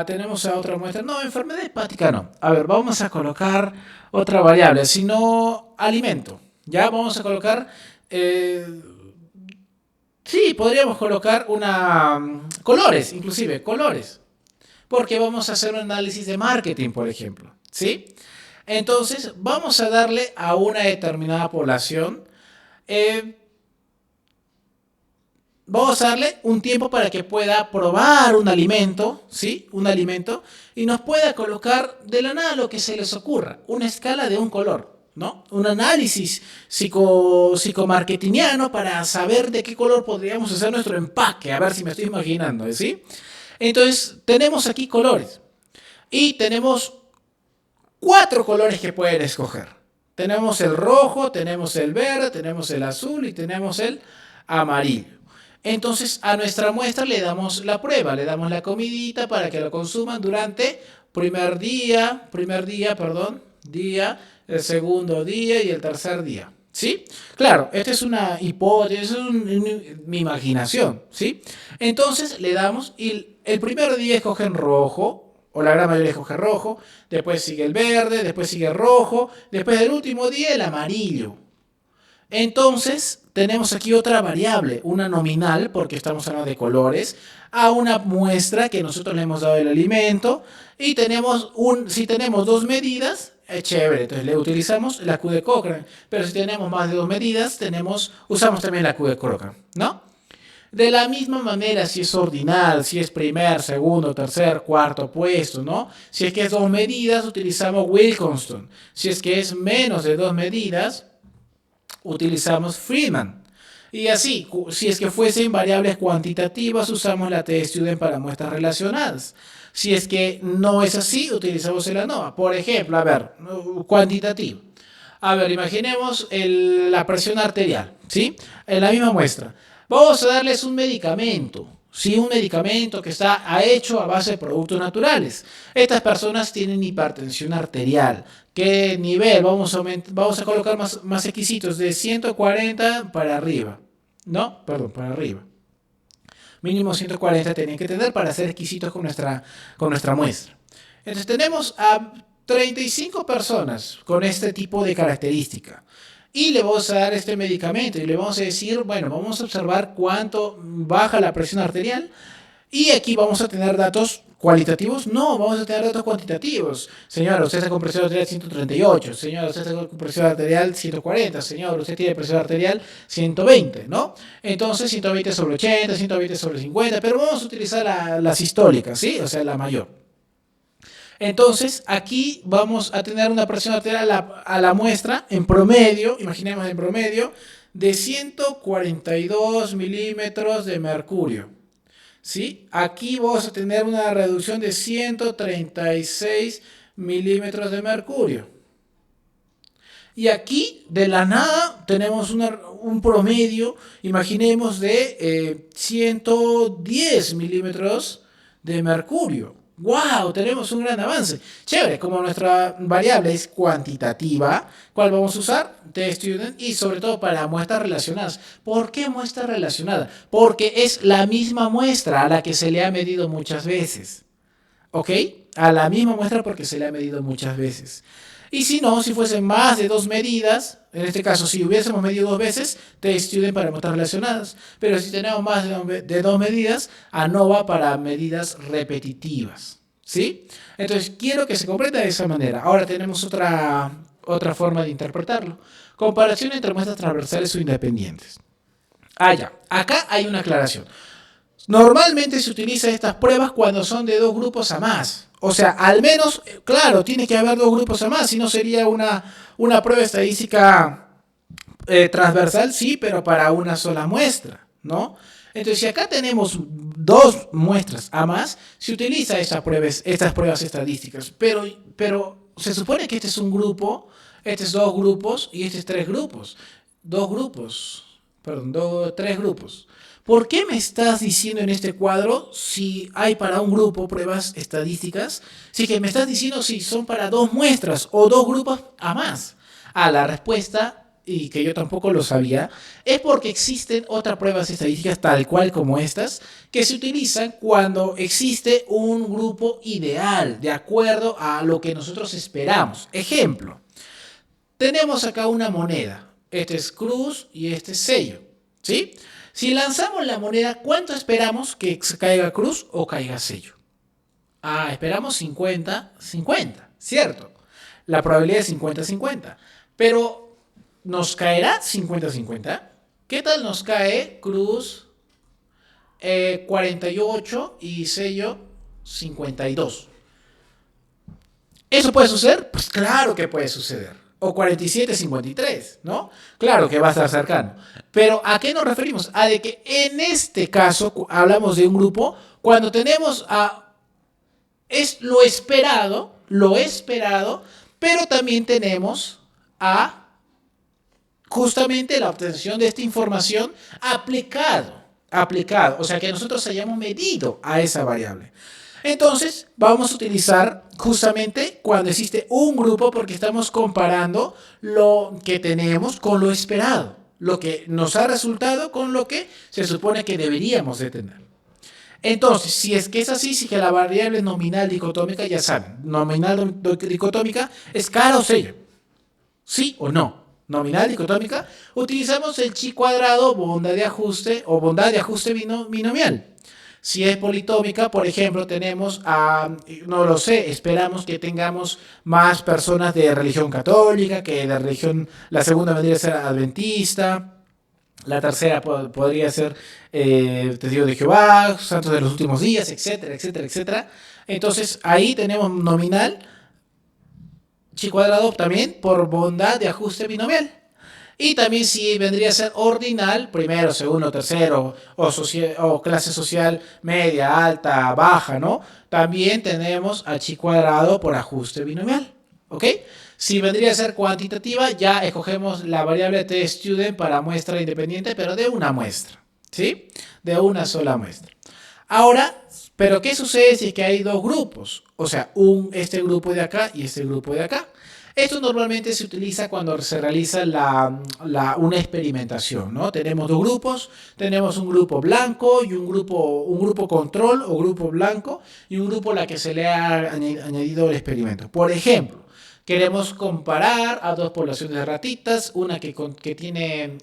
Tenemos a otra muestra. No, enfermedad hepática no. A ver, vamos a colocar otra variable, sino alimento. Ya vamos a colocar... sí, podríamos colocar colores, inclusive, colores. Porque vamos a hacer un análisis de marketing, por ejemplo. ¿Sí? Entonces, vamos a darle a una determinada población... vamos a darle un tiempo para que pueda probar un alimento, ¿sí? Un alimento, y nos pueda colocar de la nada lo que se les ocurra, una escala de un color, ¿no? Un análisis psicomarketingiano para saber de qué color podríamos hacer nuestro empaque, a ver si me estoy imaginando, ¿sí? Entonces, tenemos aquí colores, y tenemos 4 colores que pueden escoger. Tenemos el rojo, tenemos el verde, tenemos el azul y tenemos el amarillo. Entonces a nuestra muestra le damos la prueba, le damos la comidita para que lo consuman durante día, el segundo día y el tercer día. ¿Sí? Claro, esta es una hipótesis, es mi imaginación, ¿sí? Entonces le damos y el primer día escogen rojo, o la gran mayoría escoge rojo, después sigue el verde, después sigue el rojo, después del último día el amarillo. Entonces, tenemos aquí otra variable, una nominal, porque estamos hablando de colores, a una muestra que nosotros le hemos dado el alimento, y si tenemos dos medidas, es chévere, entonces le utilizamos la Q de Cochrane, pero si tenemos más de dos medidas, usamos también la Q de Cochrane, ¿no? De la misma manera, si es ordinal, si es primer, segundo, tercer, cuarto puesto, ¿no? Si es que es dos medidas, utilizamos Wilkinson. Si es que es menos de dos medidas, utilizamos Friedman. Y así, si es que fuesen variables cuantitativas, usamos la t-student para muestras relacionadas. Si es que no es así, utilizamos el ANOVA. Por ejemplo, a ver, cuantitativo. A ver, imaginemos la presión arterial, ¿sí? En la misma muestra. Vamos a darles un medicamento. Sí, un medicamento que está hecho a base de productos naturales. Estas personas tienen hipertensión arterial. ¿Qué nivel? Vamos a colocar más exquisitos, de 140 para arriba. No, perdón, para arriba. Mínimo 140 tienen que tener para ser exquisitos con nuestra muestra. Entonces tenemos a 35 personas con este tipo de característica. Y le vamos a dar este medicamento y le vamos a decir, bueno, vamos a observar cuánto baja la presión arterial. Y aquí vamos a tener datos cualitativos. No, vamos a tener datos cuantitativos. Señora, usted está con presión arterial 138. Señora, usted está con presión arterial 140. Señor, usted tiene presión arterial 120, ¿no? Entonces, 120 sobre 80, 120 sobre 50. Pero vamos a utilizar la sistólica, ¿sí? O sea, la mayor. Entonces, aquí vamos a tener una presión arterial a la muestra en promedio, imaginemos en promedio, de 142 milímetros de mercurio. ¿Sí? Aquí vamos a tener una reducción de 136 milímetros de mercurio. Y aquí, de la nada, tenemos un promedio, imaginemos, de 110 milímetros de mercurio. ¡Wow! Tenemos un gran avance. Chévere, como nuestra variable es cuantitativa, ¿cuál vamos a usar? t-student y sobre todo para muestras relacionadas. ¿Por qué muestra relacionada? Porque es la misma muestra a la que se le ha medido muchas veces. ¿Ok? A la misma muestra porque se le ha medido muchas veces. Y si no, si fuesen más de dos medidas, en este caso, si hubiésemos medido dos veces, test-student para muestras relacionadas. Pero si tenemos más de dos medidas, ANOVA para medidas repetitivas. ¿Sí? Entonces, quiero que se comprenda de esa manera. Ahora tenemos otra forma de interpretarlo. Comparación entre muestras transversales o independientes. Ya. Acá hay una aclaración. Normalmente se utilizan estas pruebas cuando son de dos grupos a más. O sea, al menos, claro, tiene que haber dos grupos a más, si no sería una prueba estadística transversal, sí, pero para una sola muestra, ¿no? Entonces, si acá tenemos dos muestras a más, se utiliza estas pruebas estadísticas, pero se supone que este es un grupo, este es dos grupos y este es tres grupos. Tres grupos. ¿Por qué me estás diciendo en este cuadro si hay para un grupo pruebas estadísticas? Si que me estás diciendo si son para dos muestras o dos grupos a más. La respuesta, y que yo tampoco lo sabía, es porque existen otras pruebas estadísticas tal cual como estas, que se utilizan cuando existe un grupo ideal, de acuerdo a lo que nosotros esperamos. Ejemplo, tenemos acá una moneda. Este es cruz y este es sello. ¿Sí? Si lanzamos la moneda, ¿cuánto esperamos que caiga cruz o caiga sello? Esperamos 50-50, ¿cierto? La probabilidad es 50-50. Pero, ¿nos caerá 50-50? ¿Qué tal nos cae cruz 48 y sello 52? ¿Eso puede suceder? Pues claro que puede suceder. O 47-53, ¿no? Claro que va a estar cercano. Pero ¿a qué nos referimos? A de que en este caso hablamos de un grupo cuando tenemos es lo esperado, pero también tenemos justamente la obtención de esta información aplicado. O sea, que nosotros hayamos medido a esa variable. Entonces, vamos a utilizar justamente cuando existe un grupo porque estamos comparando lo que tenemos con lo esperado, lo que nos ha resultado con lo que se supone que deberíamos de tener. Entonces, si es que es así, si que la variable nominal dicotómica, ya saben, nominal dicotómica es cara o sello, sí o no. Nominal dicotómica, utilizamos el chi cuadrado, bondad de ajuste o bondad de ajuste binomial. Si es politómica, por ejemplo, tenemos no lo sé, esperamos que tengamos más personas de religión católica, que de religión, la segunda vendría a ser adventista, la tercera podría ser testigos de Jehová, santos de los últimos días, etcétera, etcétera, etcétera. Entonces, ahí tenemos nominal, chi cuadrado también por bondad de ajuste binomial. Y también si vendría a ser ordinal, primero, segundo, tercero, o clase social media, alta, baja, ¿no? También tenemos a chi cuadrado por ajuste binomial, ¿ok? Si vendría a ser cuantitativa, ya escogemos la variable test-student para muestra independiente, pero de una muestra, ¿sí? De una sola muestra. Ahora, ¿pero qué sucede si es que hay dos grupos? O sea, este grupo de acá y este grupo de acá. Esto normalmente se utiliza cuando se realiza una experimentación, ¿no? Tenemos dos grupos, tenemos un grupo blanco y un grupo control o grupo blanco y un grupo a la que se le ha añadido el experimento. Por ejemplo, queremos comparar a dos poblaciones de ratitas, una que tiene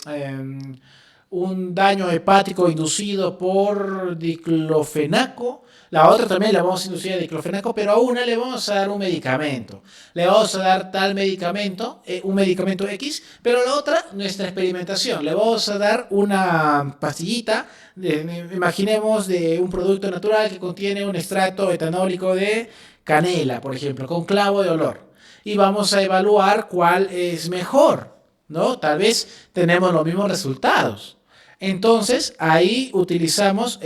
un daño hepático inducido por diclofenaco. La otra también la vamos a inducir a diclofenaco, pero a una le vamos a dar un medicamento. Le vamos a dar tal medicamento, un medicamento X, pero a la otra, nuestra experimentación. Le vamos a dar una pastillita, imaginemos, de un producto natural que contiene un extracto etanólico de canela, por ejemplo, con clavo de olor. Y vamos a evaluar cuál es mejor, ¿no? Tal vez tenemos los mismos resultados. Entonces, ahí utilizamos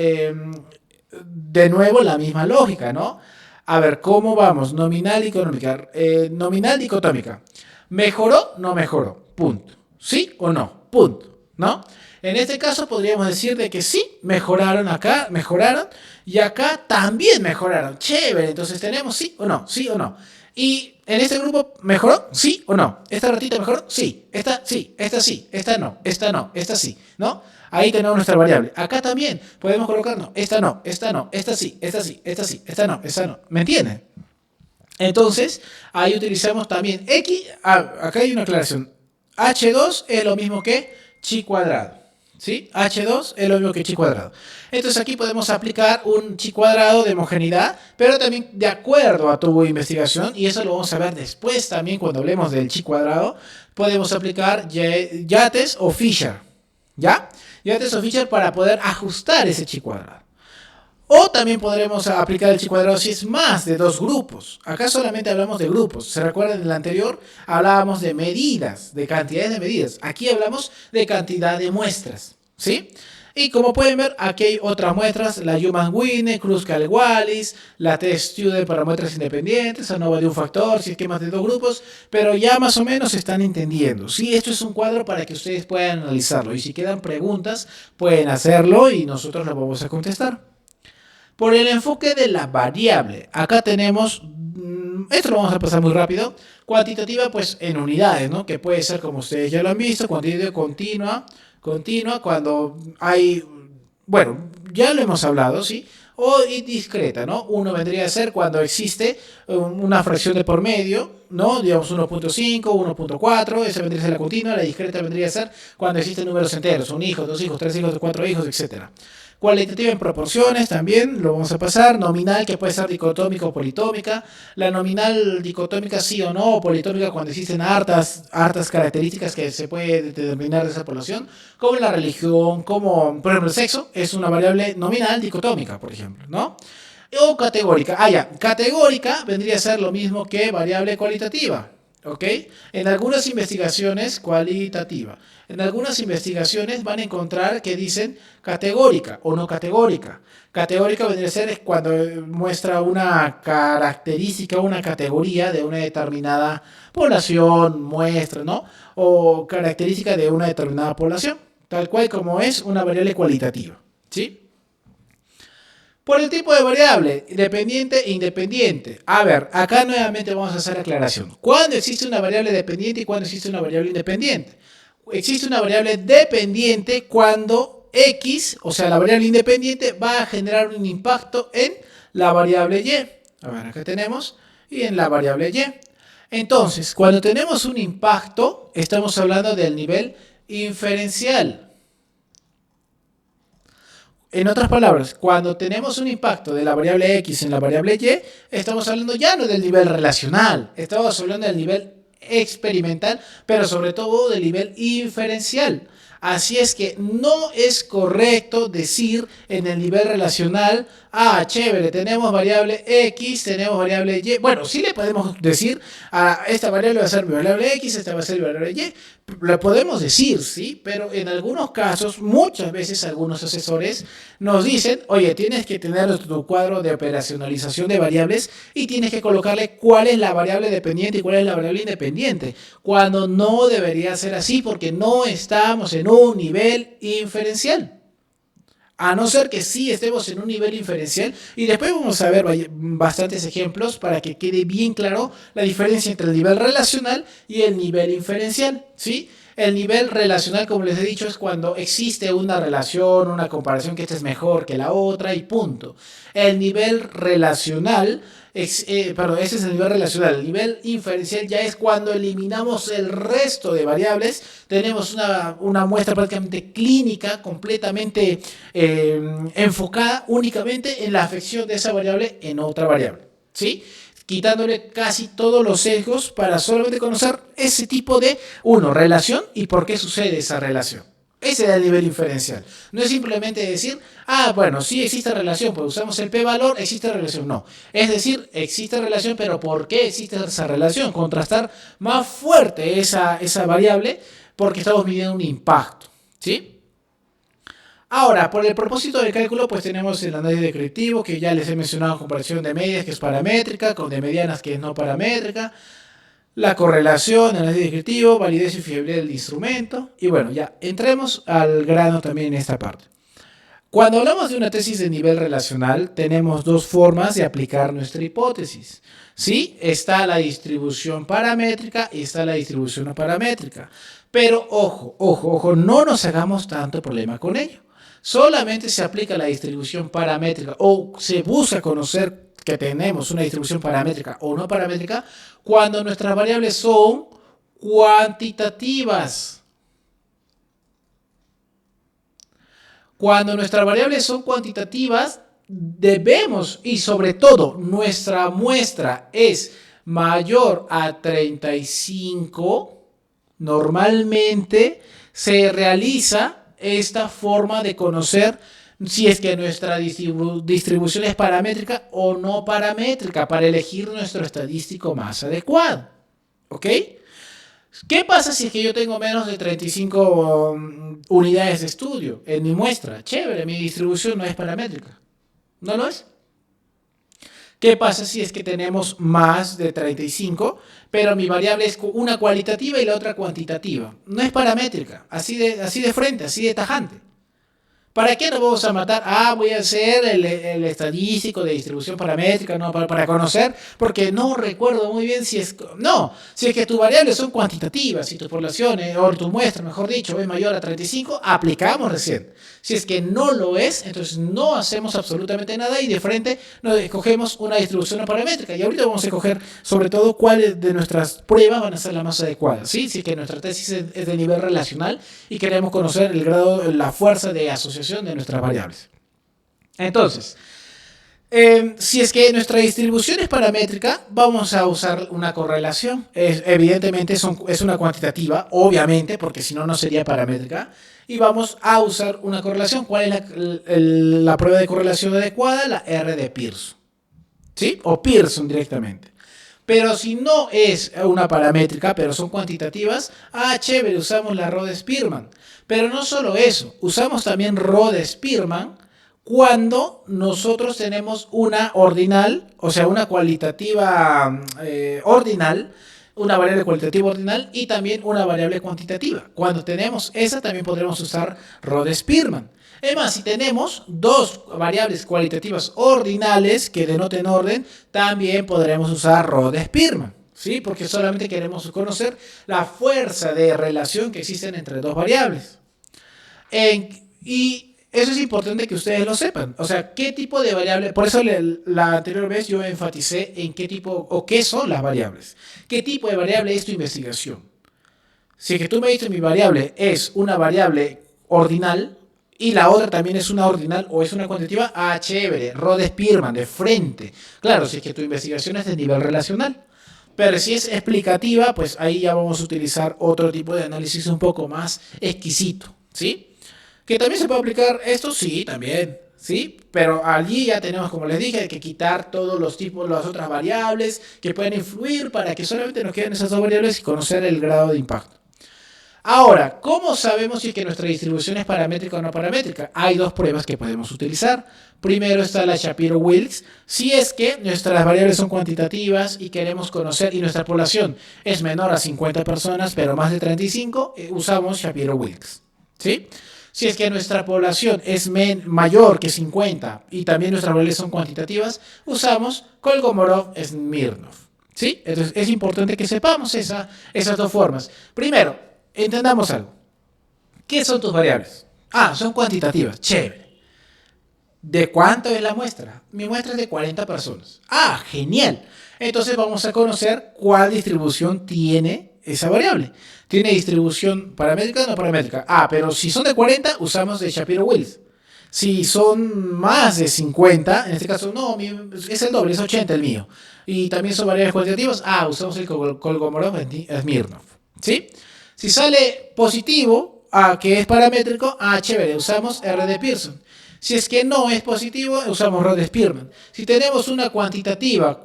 de nuevo la misma lógica, ¿no? A ver, ¿cómo vamos? Nominal dicotómica. Nominal dicotómica. ¿Mejoró? No mejoró. Punto. ¿Sí o no? Punto. ¿No? En este caso podríamos decir de que sí, mejoraron acá, mejoraron, y acá también mejoraron. Chévere, entonces tenemos sí o no, sí o no. Y en este grupo, ¿mejoró? ¿Sí o no? ¿Esta ratita mejoró? Sí. ¿Esta sí? ¿Esta sí? ¿Esta no? ¿Esta no? ¿Esta sí? ¿No? Ahí tenemos nuestra variable. Acá también podemos colocarnos, esta no, esta no, esta sí, esta sí, esta sí, esta no, esta no. ¿Me entienden? Entonces, ahí utilizamos también X. Acá hay una aclaración. H2 es lo mismo que chi cuadrado. ¿Sí? H2 es lo mismo que chi cuadrado. Entonces aquí podemos aplicar un chi cuadrado de homogeneidad, pero también de acuerdo a tu investigación, y eso lo vamos a ver después también cuando hablemos del chi cuadrado, podemos aplicar Yates o Fisher. ¿Ya? Yates o Fisher para poder ajustar ese chi cuadrado. O también podremos aplicar el chi cuadrado si es más de dos grupos. Acá solamente hablamos de grupos. ¿Se recuerdan? En el anterior hablábamos de medidas, de cantidades de medidas. Aquí hablamos de cantidad de muestras. ¿Sí? Y como pueden ver, aquí hay otras muestras. La Newman-Winne, Kruskal-Wallis, la T-Student para muestras independientes, ANOVA de un factor, si es que más de dos grupos. Pero ya más o menos se están entendiendo. ¿Sí? Esto es un cuadro para que ustedes puedan analizarlo. Y si quedan preguntas, pueden hacerlo y nosotros las vamos a contestar. Por el enfoque de la variable, acá tenemos, esto lo vamos a pasar muy rápido, cuantitativa pues en unidades, ¿no? Que puede ser, como ustedes ya lo han visto, cuantitativa continua cuando hay, bueno, ya lo hemos hablado, ¿sí? O discreta, ¿no? Uno vendría a ser cuando existe una fracción de por medio, ¿no? Digamos 1.5, 1.4, esa vendría a ser la continua. La discreta vendría a ser cuando existen números enteros, un hijo, dos hijos, tres hijos, cuatro hijos, etc. Cualitativa en proporciones también, lo vamos a pasar. Nominal, que puede ser dicotómica o politómica. La nominal dicotómica sí o no, o politómica cuando existen hartas características que se puede determinar de esa población, como la religión, como, por ejemplo, el sexo, es una variable nominal dicotómica, por ejemplo, ¿no? O categórica. Categórica vendría a ser lo mismo que variable cualitativa. ¿Ok? En algunas investigaciones, cualitativa. En algunas investigaciones van a encontrar que dicen categórica o no categórica. Categórica vendría a ser cuando muestra una característica, una categoría de una determinada población, muestra, ¿no? O característica de una determinada población, tal cual como es una variable cualitativa. ¿Sí? Por el tipo de variable, dependiente e independiente. A ver, acá nuevamente vamos a hacer aclaración. ¿Cuándo existe una variable dependiente y cuándo existe una variable independiente? Existe una variable dependiente cuando X, o sea, la variable independiente, va a generar un impacto en la variable Y. A ver, acá tenemos, y en la variable Y. Entonces, cuando tenemos un impacto, estamos hablando del nivel inferencial. En otras palabras, cuando tenemos un impacto de la variable X en la variable Y, estamos hablando ya no del nivel relacional, estamos hablando del nivel experimental, pero sobre todo del nivel inferencial. Así es que no es correcto decir en el nivel relacional, chévere, tenemos variable X, tenemos variable Y. Bueno, sí le podemos decir, esta variable va a ser mi variable X, esta va a ser mi variable Y. Lo podemos decir, sí, pero en algunos casos, muchas veces algunos asesores nos dicen, oye, tienes que tener tu cuadro de operacionalización de variables y tienes que colocarle cuál es la variable dependiente y cuál es la variable independiente, cuando no debería ser así porque no estamos en un nivel inferencial. A no ser que sí estemos en un nivel inferencial, y después vamos a ver bastantes ejemplos para que quede bien claro la diferencia entre el nivel relacional y el nivel inferencial, ¿sí? El nivel relacional, como les he dicho, es cuando existe una relación, una comparación que esta es mejor que la otra y punto. El nivel relacional, ese es el nivel relacional. El nivel inferencial ya es cuando eliminamos el resto de variables. Tenemos una muestra prácticamente clínica, completamente enfocada únicamente en la afección de esa variable en otra variable, ¿sí? Quitándole casi todos los sesgos para solamente conocer ese tipo de, relación y por qué sucede esa relación. Ese es el nivel inferencial. No es simplemente decir, bueno, sí existe relación, pues usamos el p-valor, existe relación. No. Es decir, existe relación, pero ¿por qué existe esa relación? Contrastar más fuerte esa variable porque estamos midiendo un impacto, ¿sí? Ahora, por el propósito del cálculo, pues tenemos el análisis descriptivo, que ya les he mencionado, comparación de medias, que es paramétrica, con de medianas, que es no paramétrica, la correlación, análisis descriptivo, validez y fiabilidad del instrumento. Y bueno, ya entremos al grano también en esta parte. Cuando hablamos de una tesis de nivel relacional, tenemos dos formas de aplicar nuestra hipótesis. ¿Sí? Está la distribución paramétrica y está la distribución no paramétrica. Pero ojo, no nos hagamos tanto problema con ello. Solamente se aplica la distribución paramétrica o se busca conocer que tenemos una distribución paramétrica o no paramétrica cuando nuestras variables son cuantitativas. Cuando nuestras variables son cuantitativas, debemos, y sobre todo nuestra muestra es mayor a 35, normalmente se realiza esta forma de conocer si es que nuestra distribución es paramétrica o no paramétrica para elegir nuestro estadístico más adecuado. ¿Ok? ¿Qué pasa si es que yo tengo menos de 35 unidades de estudio en mi muestra? Chévere, mi distribución no es paramétrica. ¿No lo es? ¿Qué pasa si es que tenemos más de 35, pero mi variable es una cualitativa y la otra cuantitativa? No es paramétrica, así de frente, así de tajante. ¿Para qué nos vamos a matar? Voy a hacer el estadístico de distribución paramétrica, no, para conocer, porque no recuerdo muy bien si es... No, si es que tus variables son cuantitativas, si tu población, o tu muestra, mejor dicho, es mayor a 35, aplicamos recién. Si es que no lo es, entonces no hacemos absolutamente nada y de frente nos escogemos una distribución paramétrica. Y ahorita vamos a escoger sobre todo cuáles de nuestras pruebas van a ser las más adecuadas. ¿Sí? Si es que nuestra tesis es de nivel relacional y queremos conocer el grado, la fuerza de asociación de nuestras variables. Entonces, si es que nuestra distribución es paramétrica, vamos a usar una correlación. Evidentemente es una cuantitativa, obviamente, porque si no, no sería paramétrica. Y vamos a usar una correlación. ¿Cuál es la prueba de correlación adecuada? La R de Pearson. ¿Sí? O Pearson directamente. Pero si no es una paramétrica, pero son cuantitativas, chévere, usamos la Rhodes-Spearman. Pero no solo eso, usamos también Rhodes-Spearman cuando nosotros tenemos una ordinal, o sea, una cualitativa ordinal, una variable cualitativa ordinal y también una variable cuantitativa. Cuando tenemos esa, también podremos usar Rhodes-Spearman. Es más, si tenemos dos variables cualitativas ordinales que denoten orden, también podremos usar Rhodes-Spearman, ¿sí? Porque solamente queremos conocer la fuerza de relación que existen entre dos variables. Y eso es importante que ustedes lo sepan. O sea, qué tipo de variable. Por eso la anterior vez yo enfaticé en qué tipo o qué son las variables. ¿Qué tipo de variable es tu investigación? Si es que tú me dices mi variable es una variable ordinal y la otra también es una ordinal o es una cuantitativa, chévere, Rhodes-Spearman, de frente. Claro, si es que tu investigación es de nivel relacional. Pero si es explicativa, pues ahí ya vamos a utilizar otro tipo de análisis un poco más exquisito, ¿sí? ¿Que también se puede aplicar esto? Sí, también, ¿sí? Pero allí ya tenemos, como les dije, que quitar todos los tipos, las otras variables que pueden influir para que solamente nos queden esas dos variables y conocer el grado de impacto. Ahora, ¿cómo sabemos si es que nuestra distribución es paramétrica o no paramétrica? Hay dos pruebas que podemos utilizar. Primero está la Shapiro-Wilks. Si es que nuestras variables son cuantitativas y queremos conocer, y nuestra población es menor a 50 personas, pero más de 35, usamos Shapiro-Wilks, ¿sí? Si es que nuestra población es mayor que 50 y también nuestras variables son cuantitativas, usamos Kolmogorov-Smirnov, ¿sí? Entonces es importante que sepamos esas dos formas. Primero, entendamos algo. ¿Qué son tus variables? Son cuantitativas. Chévere. ¿De cuánto es la muestra? Mi muestra es de 40 personas. Genial. Entonces vamos a conocer cuál distribución tiene esa variable. ¿Tiene distribución paramétrica o no paramétrica? Pero si son de 40, usamos de Shapiro-Wilks. Si son más de 50, en este caso no, es el doble, es 80 el mío. Y también son variables cuantitativas, usamos el Kolmogorov-Smirnov. ¿Sí? Si sale positivo, que es paramétrico, chévere, usamos R de Pearson. Si es que no es positivo, usamos Rhodes-Spearman. Si tenemos una cuantitativa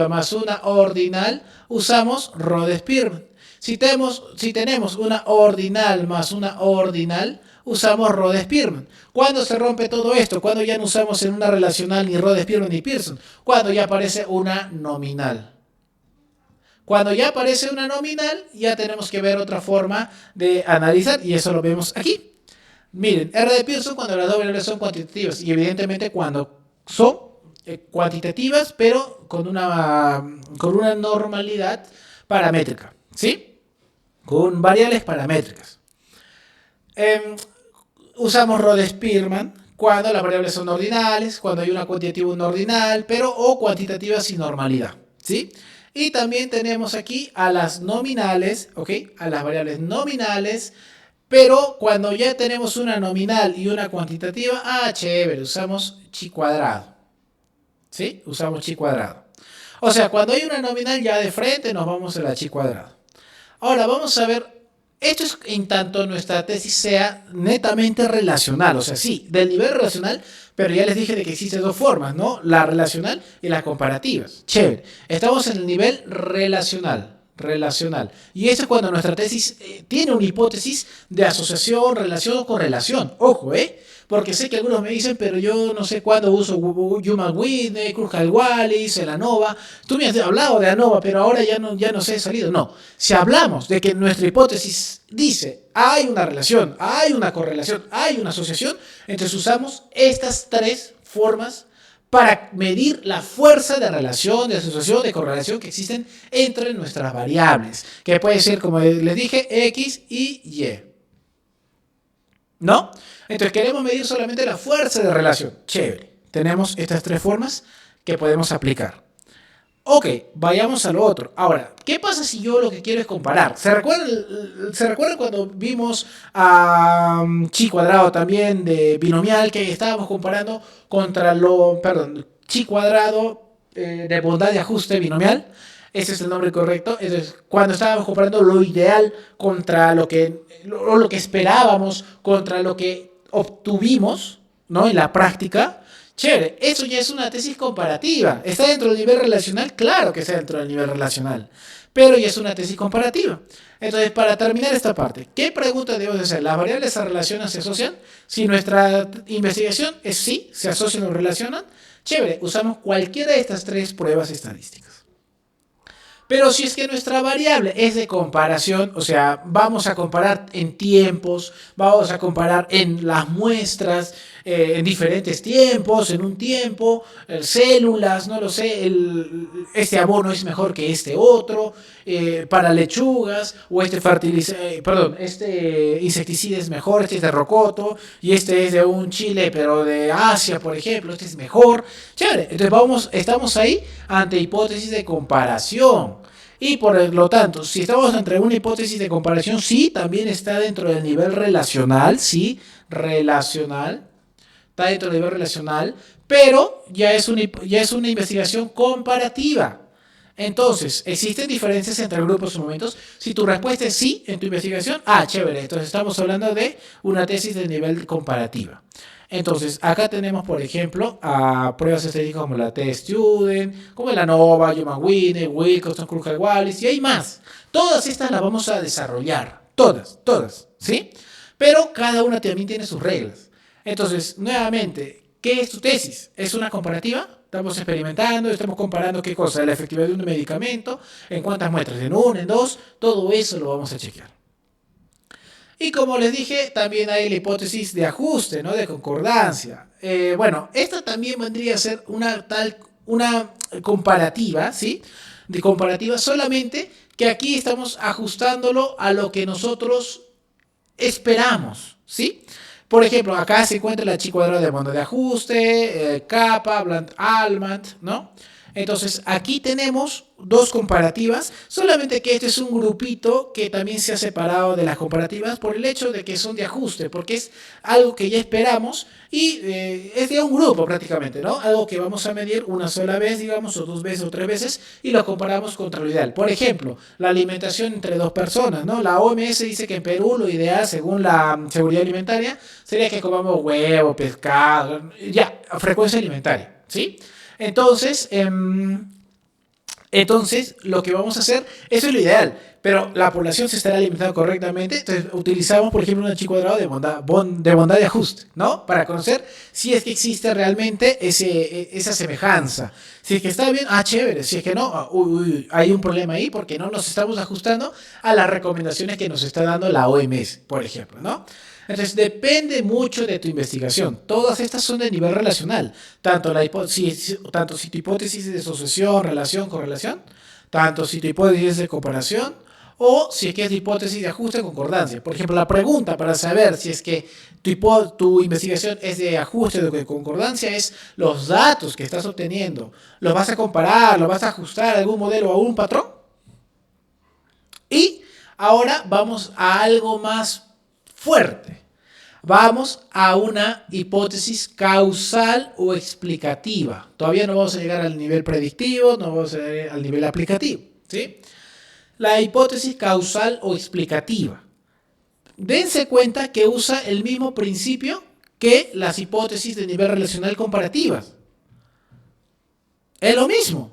más una ordinal, usamos Rhodes-Spearman. Si tenemos una ordinal más una ordinal, usamos Rhodes-Spearman. ¿Cuándo se rompe todo esto? Cuando ya no usamos en una relacional ni Rhodes-Spearman ni Pearson. Cuando ya aparece una nominal. Cuando ya aparece una nominal, ya tenemos que ver otra forma de analizar y eso lo vemos aquí. Miren, R de Pearson cuando las dos variables son cuantitativas y evidentemente cuando son cuantitativas pero con una normalidad paramétrica, ¿sí? Con variables paramétricas. Usamos Rhodes-Spearman cuando las variables son ordinales, cuando hay una cuantitativa no ordinal, o cuantitativa sin normalidad, ¿sí? Y también tenemos aquí a las nominales, ¿ok? A las variables nominales, pero cuando ya tenemos una nominal y una cuantitativa, chévere, usamos chi cuadrado, ¿sí? Usamos chi cuadrado. O sea, cuando hay una nominal ya de frente nos vamos a la chi cuadrado. Ahora vamos a ver, esto es en tanto nuestra tesis sea netamente relacional, o sea, sí, del nivel relacional, pero ya les dije de que existen dos formas, ¿no? La relacional y las comparativas. Chévere, estamos en el nivel relacional. Y eso es cuando nuestra tesis tiene una hipótesis de asociación, relación o correlación. Ojo, porque sé que algunos me dicen, pero yo no sé cuándo uso Human-Whitney, Kurzweil-Wallis, el ANOVA. Tú me has hablado de ANOVA, pero ahora ya no sé salido. No, si hablamos de que nuestra hipótesis dice hay una relación, hay una correlación, hay una asociación, entonces usamos estas tres formas para medir la fuerza de relación, de asociación, de correlación que existen entre nuestras variables, que puede ser, como les dije, X y Y. ¿No? Entonces queremos medir solamente la fuerza de relación. Chévere. Tenemos estas tres formas que podemos aplicar. Ok, vayamos a lo otro. Ahora, ¿qué pasa si yo lo que quiero es comparar? ¿Se recuerdan cuando vimos a chi cuadrado también de binomial que estábamos comparando contra chi cuadrado de bondad de ajuste binomial? Ese es el nombre correcto. Entonces, cuando estábamos comparando lo ideal contra lo que esperábamos, contra lo que obtuvimos, ¿no? En la práctica. Chévere, eso ya es una tesis comparativa. ¿Está dentro del nivel relacional? Claro que está dentro del nivel relacional, pero ya es una tesis comparativa. Entonces, para terminar esta parte, ¿qué pregunta debemos hacer? ¿Las variables se relacionan, se asocian? Si nuestra investigación es sí, se asocian o relacionan, chévere, usamos cualquiera de estas tres pruebas estadísticas. Pero si es que nuestra variable es de comparación, o sea, vamos a comparar en tiempos, vamos a comparar en las muestras, en diferentes tiempos, en un tiempo, células, no lo sé, este abono es mejor que este otro, para lechugas, o este insecticida es mejor, este es de rocoto, y este es de un chile, pero de Asia, por ejemplo, este es mejor. Chévere, entonces estamos ahí ante hipótesis de comparación. Y por lo tanto, si estamos entre una hipótesis de comparación, sí, también está dentro del nivel relacional, sí, relacional, está dentro del nivel relacional, pero ya es una investigación comparativa. Entonces, ¿existen diferencias entre grupos o momentos? Si tu respuesta es sí en tu investigación, chévere, entonces estamos hablando de una tesis de nivel comparativa. Entonces, acá tenemos, por ejemplo, a pruebas estadísticas como la T-Student, como la ANOVA, Human-Whitney, Wilcoxon, Kurzweil-Wallis, y hay más. Todas estas las vamos a desarrollar. Todas, ¿sí? Pero cada una también tiene sus reglas. Entonces, nuevamente, ¿qué es tu tesis? ¿Es una comparativa? Estamos experimentando, estamos comparando qué cosa, la efectividad de un medicamento, en cuántas muestras, en una, en dos, todo eso lo vamos a chequear. Y como les dije, también hay la hipótesis de ajuste, ¿no? De concordancia. Bueno, esta también vendría a ser una comparativa, ¿sí? De comparativa, solamente que aquí estamos ajustándolo a lo que nosotros esperamos, ¿sí? Por ejemplo, acá se encuentra la chi cuadrada de banda de ajuste, Kappa, Bland-Allman, ¿no? Entonces, aquí tenemos dos comparativas, solamente que este es un grupito que también se ha separado de las comparativas por el hecho de que son de ajuste, porque es algo que ya esperamos y es de un grupo prácticamente, ¿no? Algo que vamos a medir una sola vez, digamos, o dos veces o tres veces y lo comparamos contra lo ideal. Por ejemplo, la alimentación entre dos personas, ¿no? La OMS dice que en Perú lo ideal, según la seguridad alimentaria, sería que comamos huevo, pescado, ya, frecuencia alimentaria, ¿sí? Entonces, lo que vamos a hacer, eso es lo ideal, pero la población se estará alimentando correctamente, entonces utilizamos, por ejemplo, un chi cuadrado de bondad de ajuste, ¿no? Para conocer si es que existe realmente esa semejanza. Si es que está bien, chévere, si es que no, hay un problema ahí porque no nos estamos ajustando a las recomendaciones que nos está dando la OMS, por ejemplo, ¿no? Entonces, depende mucho de tu investigación. Todas estas son de nivel relacional. Tanto si tu hipótesis es de asociación, relación, correlación, tanto si tu hipótesis es de comparación, o si es que es de hipótesis de ajuste o concordancia. Por ejemplo, la pregunta para saber si es que tu investigación es de ajuste o de concordancia es los datos que estás obteniendo. ¿Los vas a comparar, los vas a ajustar a algún modelo o a un patrón? Y ahora vamos a algo más fuerte. Vamos a una hipótesis causal o explicativa. Todavía no vamos a llegar al nivel predictivo, no vamos a llegar al nivel aplicativo, ¿sí? La hipótesis causal o explicativa. Dense cuenta que usa el mismo principio que las hipótesis de nivel relacional comparativas. Es lo mismo,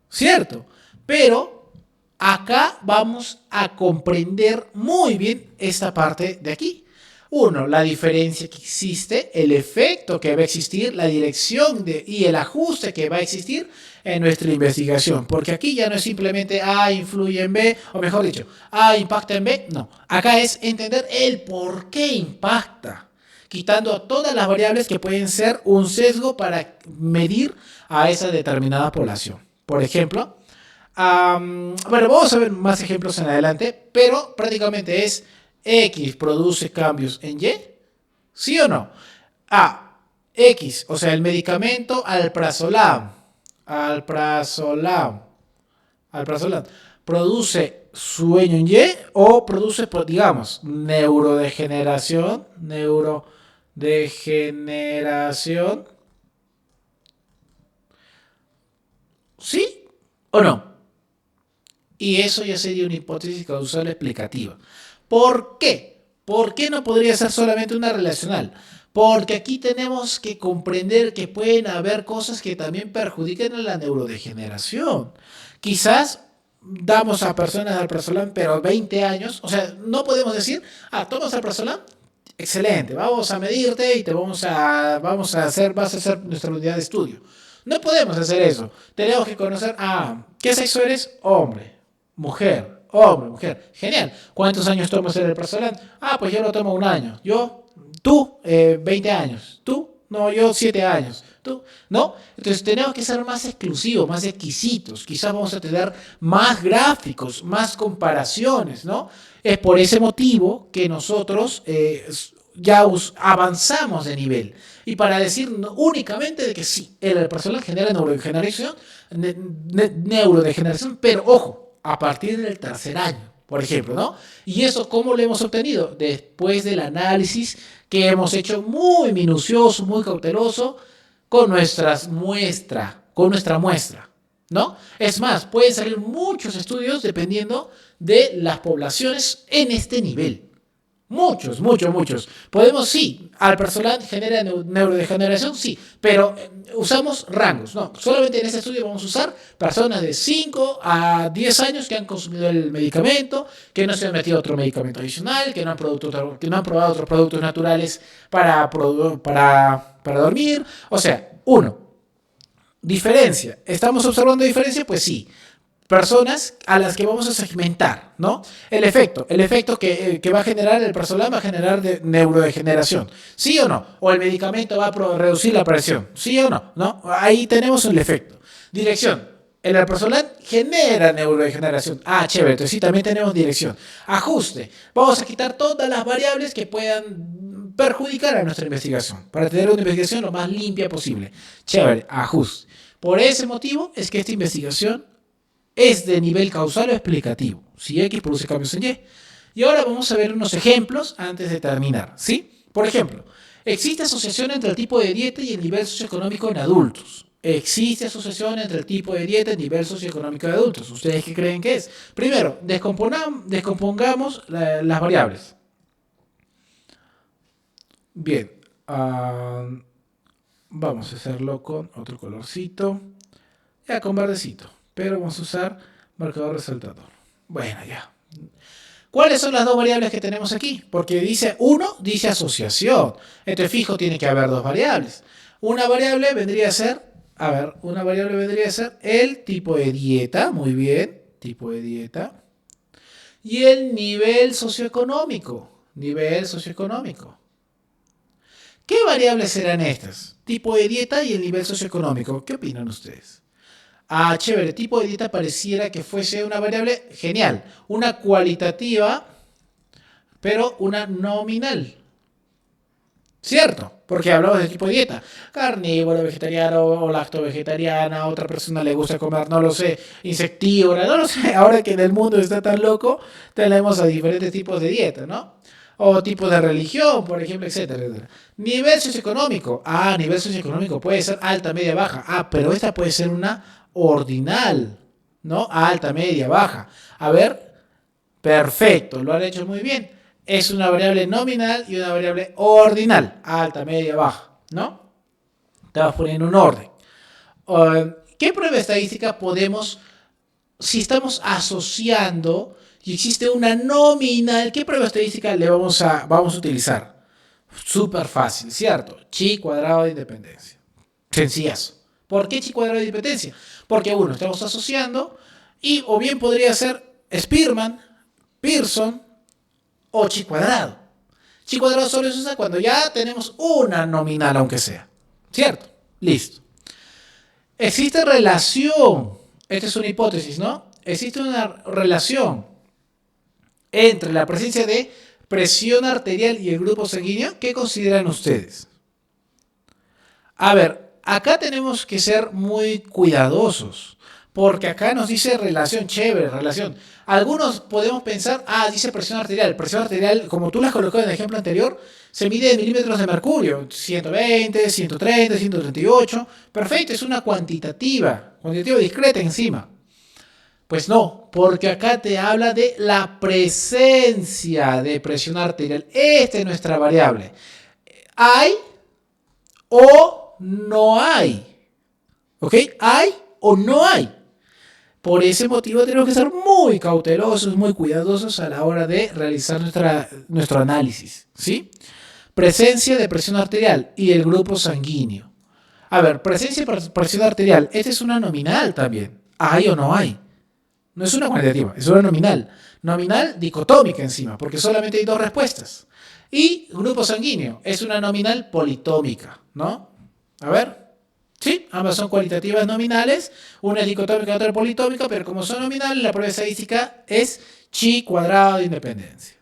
¿cierto? Pero acá vamos a comprender muy bien esta parte de aquí. Uno, la diferencia que existe, el efecto que va a existir, la dirección y el ajuste que va a existir en nuestra investigación. Porque aquí ya no es simplemente A influye en B, o mejor dicho, A impacta en B. No, acá es entender el por qué impacta, quitando todas las variables que pueden ser un sesgo para medir a esa determinada población. Por ejemplo, bueno, vamos a ver más ejemplos en adelante, pero prácticamente es X produce cambios en Y, ¿sí o no? X, o sea, el medicamento alprazolam, produce sueño en Y o produce, digamos, neurodegeneración, ¿sí o no? Y eso ya sería una hipótesis causal explicativa. ¿Por qué? ¿Por qué no podría ser solamente una relacional? Porque aquí tenemos que comprender que pueden haber cosas que también perjudiquen a la neurodegeneración. Quizás damos a personas alprazolam, pero 20 años, o sea, no podemos decir, tomas alprazolam, excelente, vamos a medirte y vas a hacer nuestra unidad de estudio. No podemos hacer eso. Tenemos que conocer, ¿qué sexo eres? Hombre. Mujer, hombre, mujer. Genial. ¿Cuántos años tomas el alprazolam? Pues yo lo tomo 1 año. Tú, 20 años. Tú, no, yo 7 años. Tú, ¿no? Entonces tenemos que ser más exclusivos, más exquisitos. Quizás vamos a tener más gráficos, más comparaciones, ¿no? Es por ese motivo que nosotros ya avanzamos de nivel. Y para decir únicamente de que sí, el alprazolam genera neurodegeneración, pero ojo, a partir del 3er año, por ejemplo, ¿no? ¿Y eso cómo lo hemos obtenido? Después del análisis que hemos hecho muy minucioso, muy cauteloso, con nuestra muestra, ¿no? Es más, pueden salir muchos estudios dependiendo de las poblaciones en este nivel. Muchos. Podemos, sí, alprazolam genera neurodegeneración, sí, pero usamos rangos, no. Solamente en este estudio vamos a usar personas de 5 a 10 años que han consumido el medicamento, que no se han metido otro medicamento adicional, que no han probado otros productos naturales para dormir. O sea, diferencia. ¿Estamos observando diferencia? Pues sí. Personas a las que vamos a segmentar, ¿no? El efecto que va a generar el alprazolam va a generar neurodegeneración, ¿sí o no? O el medicamento va a reducir la presión, ¿sí o no? ¿No? Ahí tenemos el efecto. Dirección. El alprazolam genera neurodegeneración. Chévere, entonces sí, también tenemos dirección. Ajuste. Vamos a quitar todas las variables que puedan perjudicar a nuestra investigación, para tener una investigación lo más limpia posible. Chévere, ajuste. Por ese motivo es que esta investigación es de nivel causal o explicativo. Si X produce cambios en Y. Y ahora vamos a ver unos ejemplos antes de terminar, ¿sí? Por ejemplo, existe asociación entre el tipo de dieta y el nivel socioeconómico en adultos. Existe asociación entre el tipo de dieta y el nivel socioeconómico de adultos. ¿Ustedes qué creen que es? Primero, descompongamos las variables. Bien. Vamos a hacerlo con otro colorcito. Ya, con verdecito. Pero vamos a usar marcador resaltador. Bueno, ya. ¿Cuáles son las dos variables que tenemos aquí? Porque dice asociación. Entonces, fijo, tiene que haber dos variables. Una variable vendría a ser el tipo de dieta, muy bien, tipo de dieta. Y el nivel socioeconómico. ¿Qué variables serán estas? Tipo de dieta y el nivel socioeconómico. ¿Qué opinan ustedes? Ah, chévere, tipo de dieta pareciera que fuese una variable genial, una cualitativa, pero una nominal. ¿Cierto? Porque hablamos de tipo de dieta. Carnívoro, vegetariano o lacto-vegetariana. A otra persona le gusta comer, no lo sé, insectívora, no lo sé. Ahora que en el mundo está tan loco, tenemos a diferentes tipos de dieta, ¿no? O tipos de religión, por ejemplo, etcétera, etcétera. Nivel socioeconómico. Ah, nivel socioeconómico puede ser alta, media, baja. Ah, pero esta puede ser una ordinal, ¿no? Alta, media, baja. A ver, perfecto, lo han hecho muy bien. Es una variable nominal y una variable ordinal, alta, media, baja, ¿no? Estamos poniendo un orden. ¿Qué prueba estadística podemos, si estamos asociando y existe una nominal, qué prueba estadística le vamos a utilizar? Súper fácil, ¿cierto? Chi cuadrado de independencia. Sencillazo. ¿Por qué chi cuadrado de independencia? Porque uno, estamos asociando y o bien podría ser Spearman, Pearson o chi cuadrado. Chi cuadrado solo se usa cuando ya tenemos una nominal, aunque sea. ¿Cierto? Listo. Existe relación. Esta es una hipótesis, ¿no? Existe una relación entre la presencia de presión arterial y el grupo sanguíneo. ¿Qué consideran ustedes? A ver, acá tenemos que ser muy cuidadosos, porque acá nos dice relación, chévere, relación. Algunos podemos pensar, ah, dice presión arterial. Presión arterial, como tú la has colocado en el ejemplo anterior, se mide en milímetros de mercurio, 120, 130, 138. Perfecto, es una cuantitativa discreta encima. Pues no, porque acá te habla de la presencia de presión arterial. Esta es nuestra variable. ¿Hay o no hay? ¿Ok? ¿Hay o no hay? Por ese motivo tenemos que ser muy cautelosos, muy cuidadosos a la hora de realizar nuestro análisis. ¿Sí? Presencia de presión arterial y el grupo sanguíneo. A ver, presencia de presión arterial. Esta es una nominal también. ¿Hay o no hay? No es una cuantitativa, es una nominal. Nominal dicotómica encima, porque solamente hay dos respuestas. Y grupo sanguíneo es una nominal politómica, ¿no? A ver. Sí, ambas son cualitativas nominales. Una es dicotómica y otra es politómica, pero como son nominales, la prueba estadística es chi cuadrado de independencia.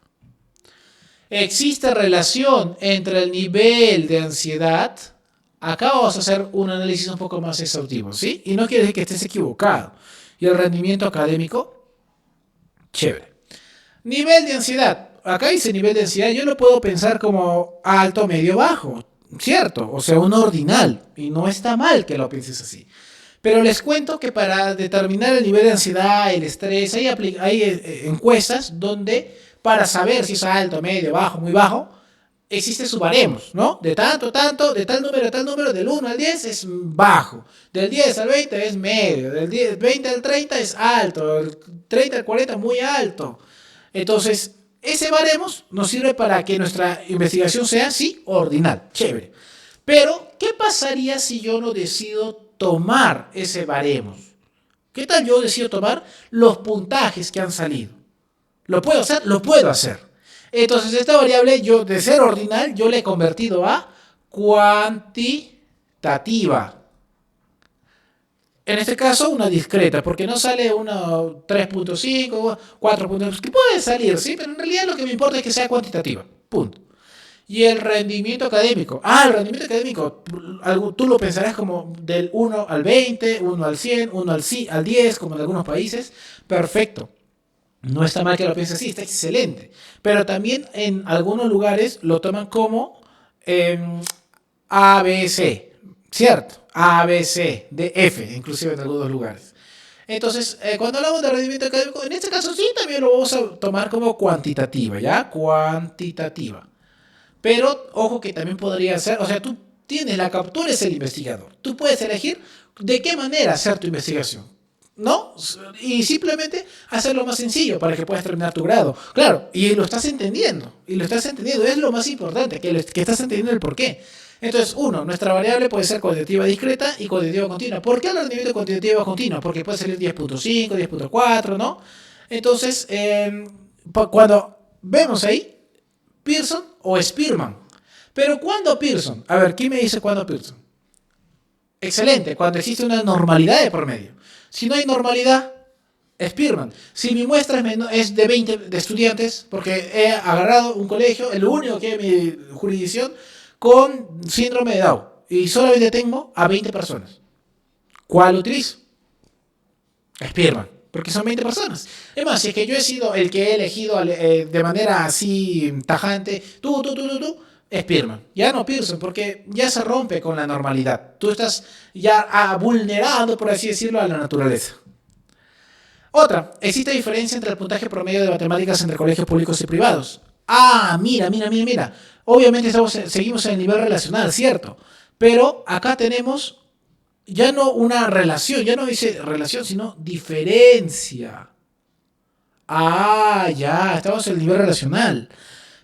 ¿Existe relación entre el nivel de ansiedad? Acá vamos a hacer un análisis un poco más exhaustivo, ¿sí? Y no quiere decir que estés equivocado. ¿Y el rendimiento académico? Chévere. Nivel de ansiedad. Acá dice nivel de ansiedad. Yo lo puedo pensar como alto, medio, bajo. ¿Cierto? O sea, un ordinal. Y no está mal que lo pienses así. Pero les cuento que para determinar el nivel de ansiedad, el estrés, hay encuestas donde para saber si es alto, medio, bajo, muy bajo, existe su baremos, ¿no? De tanto, tanto, de tal número a tal número, del 1 al 10 es bajo, del 10 al 20 es medio, del 20 al 30 es alto, del 30 al 40 muy alto. Entonces, ese baremos nos sirve para que nuestra investigación sea, sí, ordinal, chévere. Pero, ¿qué pasaría si yo no decido tomar ese baremos? ¿Qué tal yo decido tomar los puntajes que han salido? ¿Lo puedo hacer? Lo puedo hacer. Entonces, esta variable, yo de ser ordinal, yo le he convertido a cuantitativa. En este caso, una discreta, porque no sale una 3.5, 4.5, que puede salir, ¿sí? Pero en realidad lo que me importa es que sea cuantitativa. Punto. Y el rendimiento académico. Ah, el rendimiento académico. Tú lo pensarás como del 1 al 20, 1 al 100, 1 al 10, como en algunos países. Perfecto. No está mal que lo pienses así, está excelente. Pero también en algunos lugares lo toman como ABC, ¿cierto? ABC, de F, inclusive en algunos lugares. Entonces, cuando hablamos de rendimiento académico, en este caso sí, también lo vamos a tomar como cuantitativa, ¿ya? Cuantitativa. Pero, ojo que también podría ser, o sea, tú tienes tú eres el investigador. Tú puedes elegir de qué manera hacer tu investigación. ¿No? Y simplemente hacerlo más sencillo para que puedas terminar tu grado. Claro, y lo estás entendiendo. Y lo estás entendiendo. Es lo más importante, que estás entendiendo el porqué. Entonces, uno, nuestra variable puede ser cuantitativa discreta y cuantitativa continua. ¿Por qué el rendimiento cuantitativa continua? Porque puede salir 10.5, 10.4, ¿no? Entonces, cuando vemos ahí, Pearson o Spearman. Pero ¿cuándo Pearson? A ver, ¿quién me dice cuándo Pearson? excelente, cuando existe una normalidad de por medio. Si no hay normalidad, Spearman. Si mi muestra es de 20 de estudiantes, porque he agarrado un colegio, el único que hay en mi jurisdicción, con síndrome de Down, y solamente tengo a 20 personas. ¿Cuál utilizo? Spearman, porque son 20 personas. Es más, si es que yo he sido el que he elegido de manera así tajante, tú, Spearman. Ya no Pearson, porque ya se rompe con la normalidad. Tú estás ya vulnerando, por así decirlo, a la naturaleza. Otra, existe diferencia entre el puntaje promedio de matemáticas entre colegios públicos y privados. Ah, mira. Obviamente seguimos en el nivel relacional, ¿cierto? Pero acá tenemos ya no una relación, ya no dice relación, sino diferencia. Ah, ya, estamos en el nivel relacional.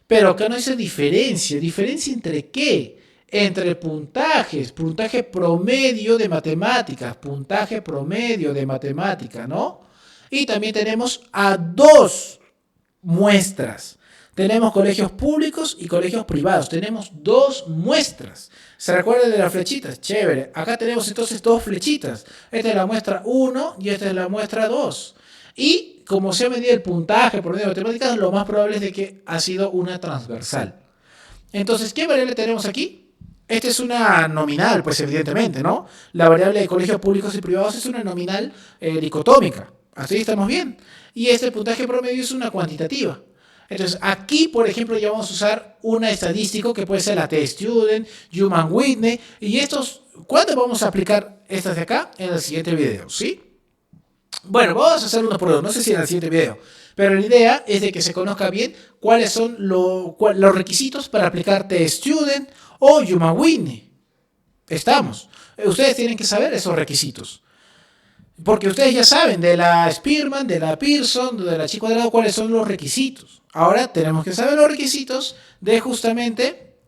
Pero acá no dice diferencia. ¿Diferencia entre qué? Entre puntajes, puntaje promedio de matemáticas, ¿no? Y también tenemos a dos muestras. Tenemos colegios públicos y colegios privados. Tenemos dos muestras. ¿Se recuerdan de las flechitas? Chévere. Acá tenemos entonces dos flechitas. Esta es la muestra 1 y esta es la muestra 2. Y como se ha medido el puntaje por medio de matemáticas, lo más probable es de que ha sido una transversal. Entonces, ¿qué variable tenemos aquí? Esta es una nominal, pues evidentemente, ¿no? La variable de colegios públicos y privados es una nominal dicotómica. Así estamos bien. Y este puntaje promedio es una cuantitativa. Entonces, aquí, por ejemplo, ya vamos a usar una estadística que puede ser la T-Student, Human Whitney, y estos, ¿cuándo vamos a aplicar estas de acá? En el siguiente video, ¿sí? Bueno, vamos a hacer uno por uno, no sé si en el siguiente video, pero la idea es de que se conozca bien cuáles son los requisitos para aplicar T-Student o Human Whitney. Estamos. Ustedes tienen que saber esos requisitos. Porque ustedes ya saben de la Spearman, de la Pearson, de la Chi cuadrado, cuáles son los requisitos. Ahora tenemos que saber los requisitos de justamente,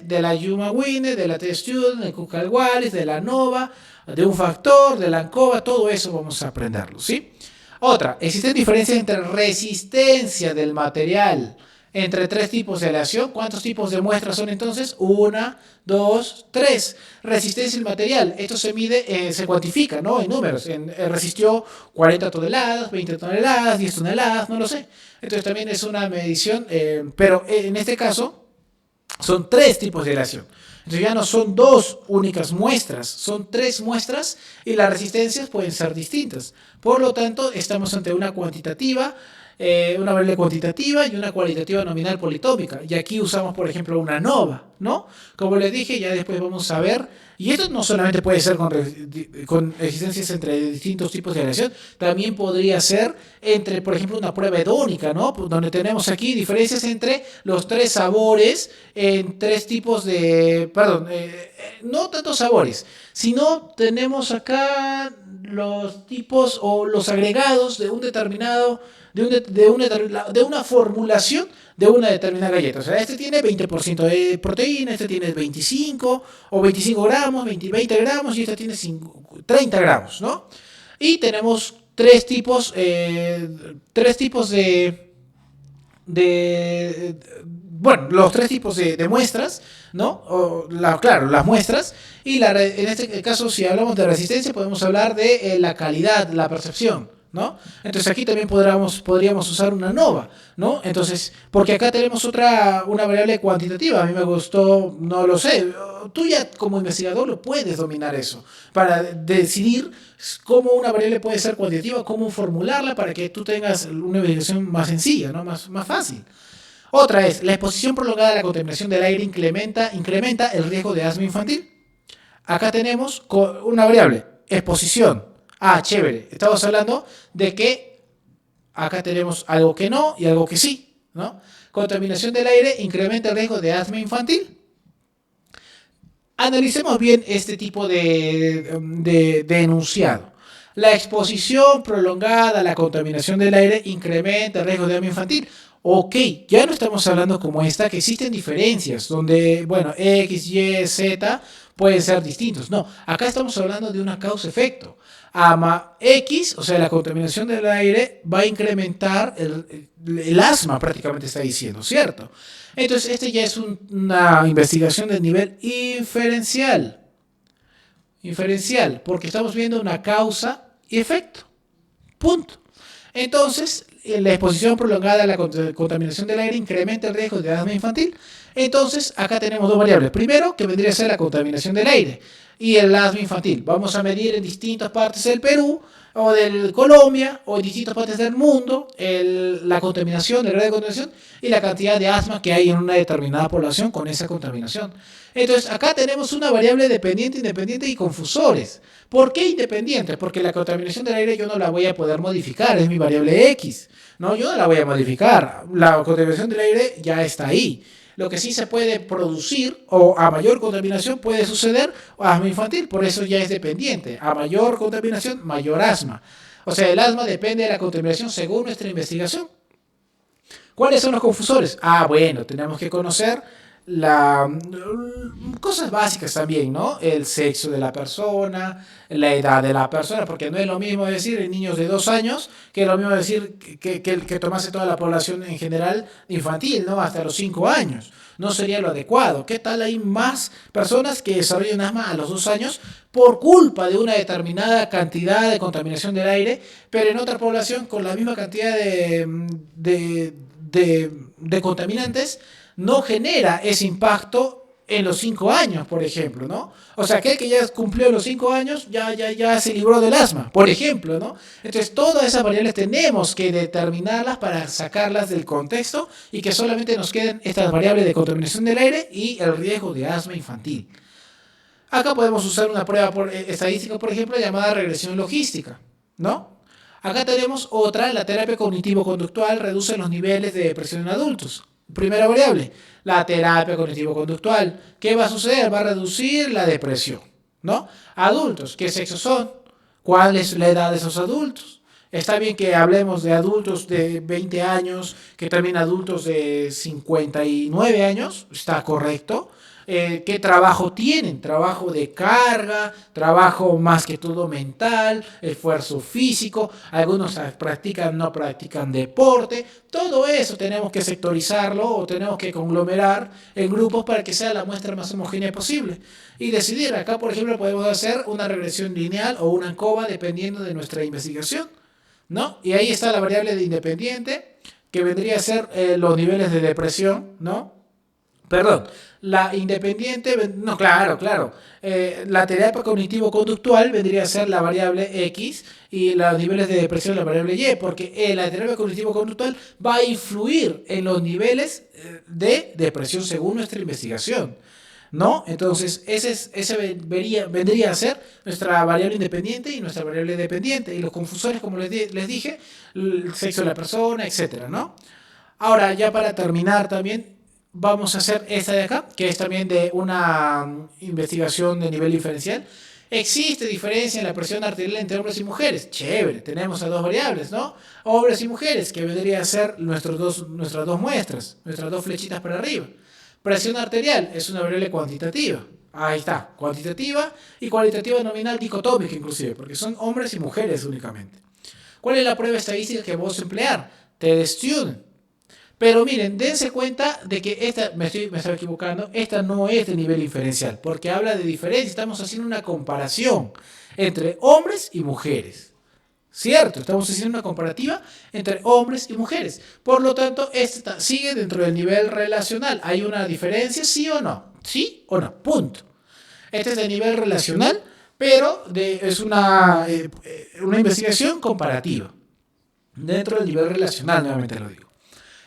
de la Human Whitney, de la T-Student, de Kuchel-Wallis, de la ANOVA, de un factor, de la ANCOVA, todo eso vamos a aprenderlo, ¿sí? Otra, existen diferencias entre resistencia del material entre tres tipos de aleación. ¿Cuántos tipos de muestras son entonces? 1, 2, 3. Resistencia del material. Esto se mide, se cuantifica, ¿no? En números. Resistió 40 toneladas, 20 toneladas, 10 toneladas, no lo sé. Entonces también es una medición, pero en este caso son tres tipos de aleación. Entonces ya no son dos únicas muestras, son tres muestras y las resistencias pueden ser distintas. Por lo tanto, estamos ante una cuantitativa, una variable cuantitativa y una cualitativa nominal politómica. Y aquí usamos, por ejemplo, una ANOVA, ¿no? Como les dije, ya después vamos a ver. Y esto no solamente puede ser con resistencias entre distintos tipos de aleación, también podría ser entre, por ejemplo, una prueba hedónica, ¿no? Donde tenemos aquí diferencias entre los tres sabores en tres tipos de... Perdón, no tantos sabores, sino tenemos acá los tipos o los agregados de un determinado... de una formulación de una determinada galleta. O sea, este tiene 20% de proteína, este tiene 25 o 25 gramos, 20 gramos y este tiene 30 gramos, ¿no? Y tenemos tres tipos bueno, los tres tipos de muestras, ¿no? Claro, las muestras. Y en este caso, si hablamos de resistencia, podemos hablar de la calidad, la percepción, ¿no? Entonces aquí también podríamos usar una ANOVA, ¿no? Entonces, porque acá tenemos una variable cuantitativa. A mí me gustó, no lo sé. Tú ya como investigador lo puedes dominar eso para decidir cómo una variable puede ser cuantitativa, cómo formularla para que tú tengas una investigación más sencilla, ¿no? Más fácil. Otra es, la exposición prolongada a la contaminación del aire incrementa el riesgo de asma infantil. Acá tenemos una variable, exposición. Ah, chévere. Estamos hablando de que acá tenemos algo que no y algo que sí, ¿no? Contaminación del aire incrementa el riesgo de asma infantil. Analicemos bien este tipo de enunciado. La exposición prolongada a la contaminación del aire incrementa el riesgo de asma infantil. Ok, ya no estamos hablando como esta, que existen diferencias, donde, bueno, X, Y, Z pueden ser distintos. No, acá estamos hablando de una causa-efecto. X, o sea, la contaminación del aire va a incrementar el asma, prácticamente está diciendo, ¿cierto? Entonces, este ya es una investigación de nivel inferencial. Inferencial, porque estamos viendo una causa y efecto. Punto. Entonces, la exposición prolongada a la contaminación del aire incrementa el riesgo de asma infantil. Entonces, acá tenemos dos variables. Primero, que vendría a ser la contaminación del aire y el asma infantil. Vamos a medir en distintas partes del Perú o de Colombia o en distintas partes del mundo la contaminación, el grado de contaminación y la cantidad de asma que hay en una determinada población con esa contaminación. Entonces, acá tenemos una variable dependiente, independiente y confusores. ¿Por qué independiente? Porque la contaminación del aire yo no la voy a poder modificar, es mi variable X. No, yo no la voy a modificar. La contaminación del aire ya está ahí. Lo que sí se puede producir o a mayor contaminación puede suceder asma infantil, por eso ya es dependiente. A mayor contaminación, mayor asma. O sea, el asma depende de la contaminación según nuestra investigación. ¿Cuáles son los confusores? Bueno, tenemos que conocer cosas básicas también, ¿no? El sexo de la persona, la edad de la persona, porque no es lo mismo decir en niños de 2 años que es lo mismo decir que tomase toda la población en general infantil, ¿no? Hasta los 5 años. No sería lo adecuado. ¿Qué tal hay más personas que desarrollan asma a los 2 años por culpa de una determinada cantidad de contaminación del aire, pero en otra población con la misma cantidad de contaminantes no genera ese impacto en los 5 años, por ejemplo, ¿no? O sea, aquel que ya cumplió los 5 años ya se libró del asma, por ejemplo, ¿no? Entonces, todas esas variables tenemos que determinarlas para sacarlas del contexto y que solamente nos queden estas variables de contaminación del aire y el riesgo de asma infantil. Acá podemos usar una prueba estadística, por ejemplo, llamada regresión logística, ¿no? Acá tenemos otra, la terapia cognitivo-conductual reduce los niveles de depresión en adultos. Primera variable, la terapia cognitivo-conductual. ¿Qué va a suceder? Va a reducir la depresión, ¿no? Adultos, ¿qué sexo son? ¿Cuál es la edad de esos adultos? Está bien que hablemos de adultos de 20 años, que también adultos de 59 años, está correcto. ¿Qué trabajo tienen? Trabajo de carga, trabajo más que todo mental, esfuerzo físico, algunos practican, no practican deporte, todo eso tenemos que sectorizarlo o tenemos que conglomerar en grupos para que sea la muestra más homogénea posible y decidir. Acá, por ejemplo, podemos hacer una regresión lineal o una ANCOVA dependiendo de nuestra investigación, ¿no? Y ahí está la variable de independiente, que vendría a ser los niveles de depresión, ¿no? Perdón, la independiente, no, claro. La terapia cognitivo-conductual vendría a ser la variable X y los niveles de depresión la variable Y, porque la terapia cognitivo-conductual va a influir en los niveles de depresión según nuestra investigación, ¿no? Entonces, vendría a ser nuestra variable independiente y nuestra variable dependiente. Y los confusores, como les dije, el sexo de la persona, etcétera, ¿no? Ahora, ya para terminar también, vamos a hacer esta de acá, que es también de una investigación de nivel diferencial. ¿Existe diferencia en la presión arterial entre hombres y mujeres? Chévere, tenemos a dos variables, ¿no? Hombres y mujeres, que vendría a ser nuestras dos muestras, nuestras dos flechitas para arriba. Presión arterial es una variable cuantitativa. Ahí está, cuantitativa y cualitativa nominal dicotómica inclusive, porque son hombres y mujeres únicamente. ¿Cuál es la prueba estadística que vamos a emplear? TED-Student. Pero miren, dense cuenta de que me estaba equivocando, esta no es de nivel inferencial, porque habla de diferencia, estamos haciendo una comparación entre hombres y mujeres. ¿Cierto? Estamos haciendo una comparativa entre hombres y mujeres. Por lo tanto, esta sigue dentro del nivel relacional. ¿Hay una diferencia, sí o no? ¿Sí o no? Punto. Este es de nivel relacional, pero es una investigación comparativa. Dentro del nivel relacional, nuevamente lo digo.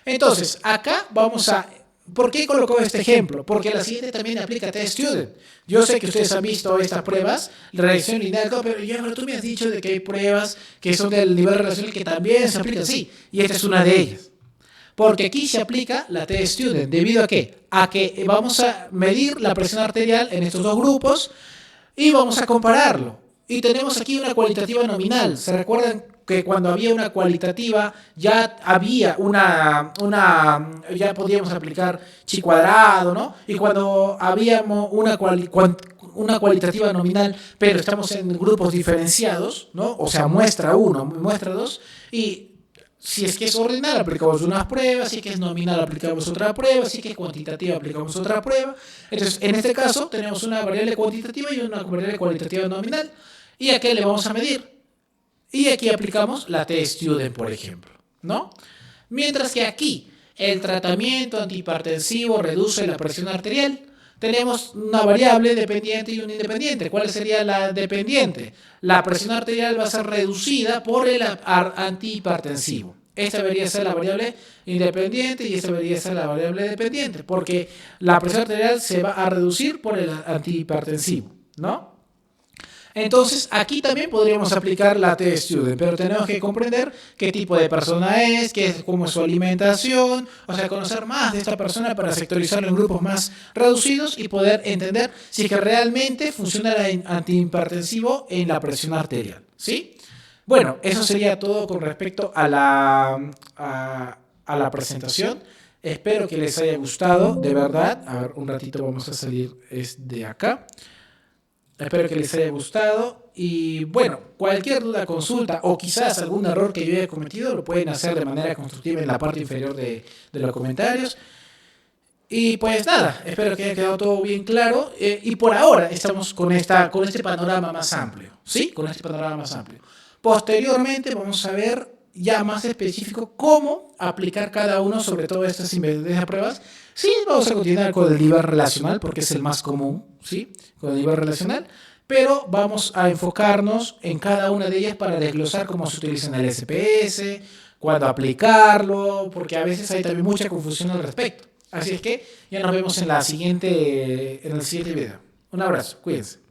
Entonces, acá vamos a... ¿Por qué colocó este ejemplo? Porque la siguiente también aplica a TED-Student. Yo sé que ustedes han visto estas pruebas, la reacción lineal, pero tú me has dicho de que hay pruebas que son del nivel relacional que también se aplican, sí, y esta es una de ellas. Porque aquí se aplica la TED-Student. ¿Debido a qué? A que vamos a medir la presión arterial en estos dos grupos y vamos a compararlo. Y tenemos aquí una cualitativa nominal. ¿Se recuerdan que cuando había una cualitativa ya había ya podíamos aplicar chi cuadrado, ¿no? Y cuando habíamos una cualitativa nominal, pero estamos en grupos diferenciados, ¿no? O sea, muestra 1, muestra 2, y si es que es ordinal, aplicamos unas pruebas, si es que es nominal, aplicamos otra prueba, si es que es cuantitativa, aplicamos otra prueba. Entonces, en este caso, tenemos una variable cuantitativa y una variable cualitativa nominal. ¿Y a qué le vamos a medir? Y aquí aplicamos la T-Student, por ejemplo, ¿no? Mientras que aquí, el tratamiento antihipertensivo reduce la presión arterial. Tenemos una variable dependiente y una independiente. ¿Cuál sería la dependiente? La presión arterial va a ser reducida por el antihipertensivo. Esta debería ser la variable independiente y esta debería ser la variable dependiente, porque la presión arterial se va a reducir por el antihipertensivo, ¿no? Entonces, aquí también podríamos aplicar la T-Student, pero tenemos que comprender qué tipo de persona es, cómo es su alimentación, o sea, conocer más de esta persona para sectorizarlo en grupos más reducidos y poder entender si es que realmente funciona el antihipertensivo en la presión arterial, ¿sí? Bueno, eso sería todo con respecto a la presentación. Espero que les haya gustado, de verdad. A ver, un ratito vamos a salir de acá. Espero que les haya gustado y bueno, cualquier duda, consulta o quizás algún error que yo haya cometido lo pueden hacer de manera constructiva en la parte inferior de los comentarios. Y pues nada, espero que haya quedado todo bien claro y por ahora estamos con este panorama más amplio, ¿sí? Con este panorama más amplio. Posteriormente vamos a ver ya más específico cómo aplicar cada uno sobre todo estas pruebas. Sí, vamos a continuar con el nivel relacional porque es el más común, ¿sí? Con el nivel relacional, pero vamos a enfocarnos en cada una de ellas para desglosar cómo se utiliza en el SPS, cuándo aplicarlo, porque a veces hay también mucha confusión al respecto. Así es que ya nos vemos en el siguiente video. Un abrazo, cuídense.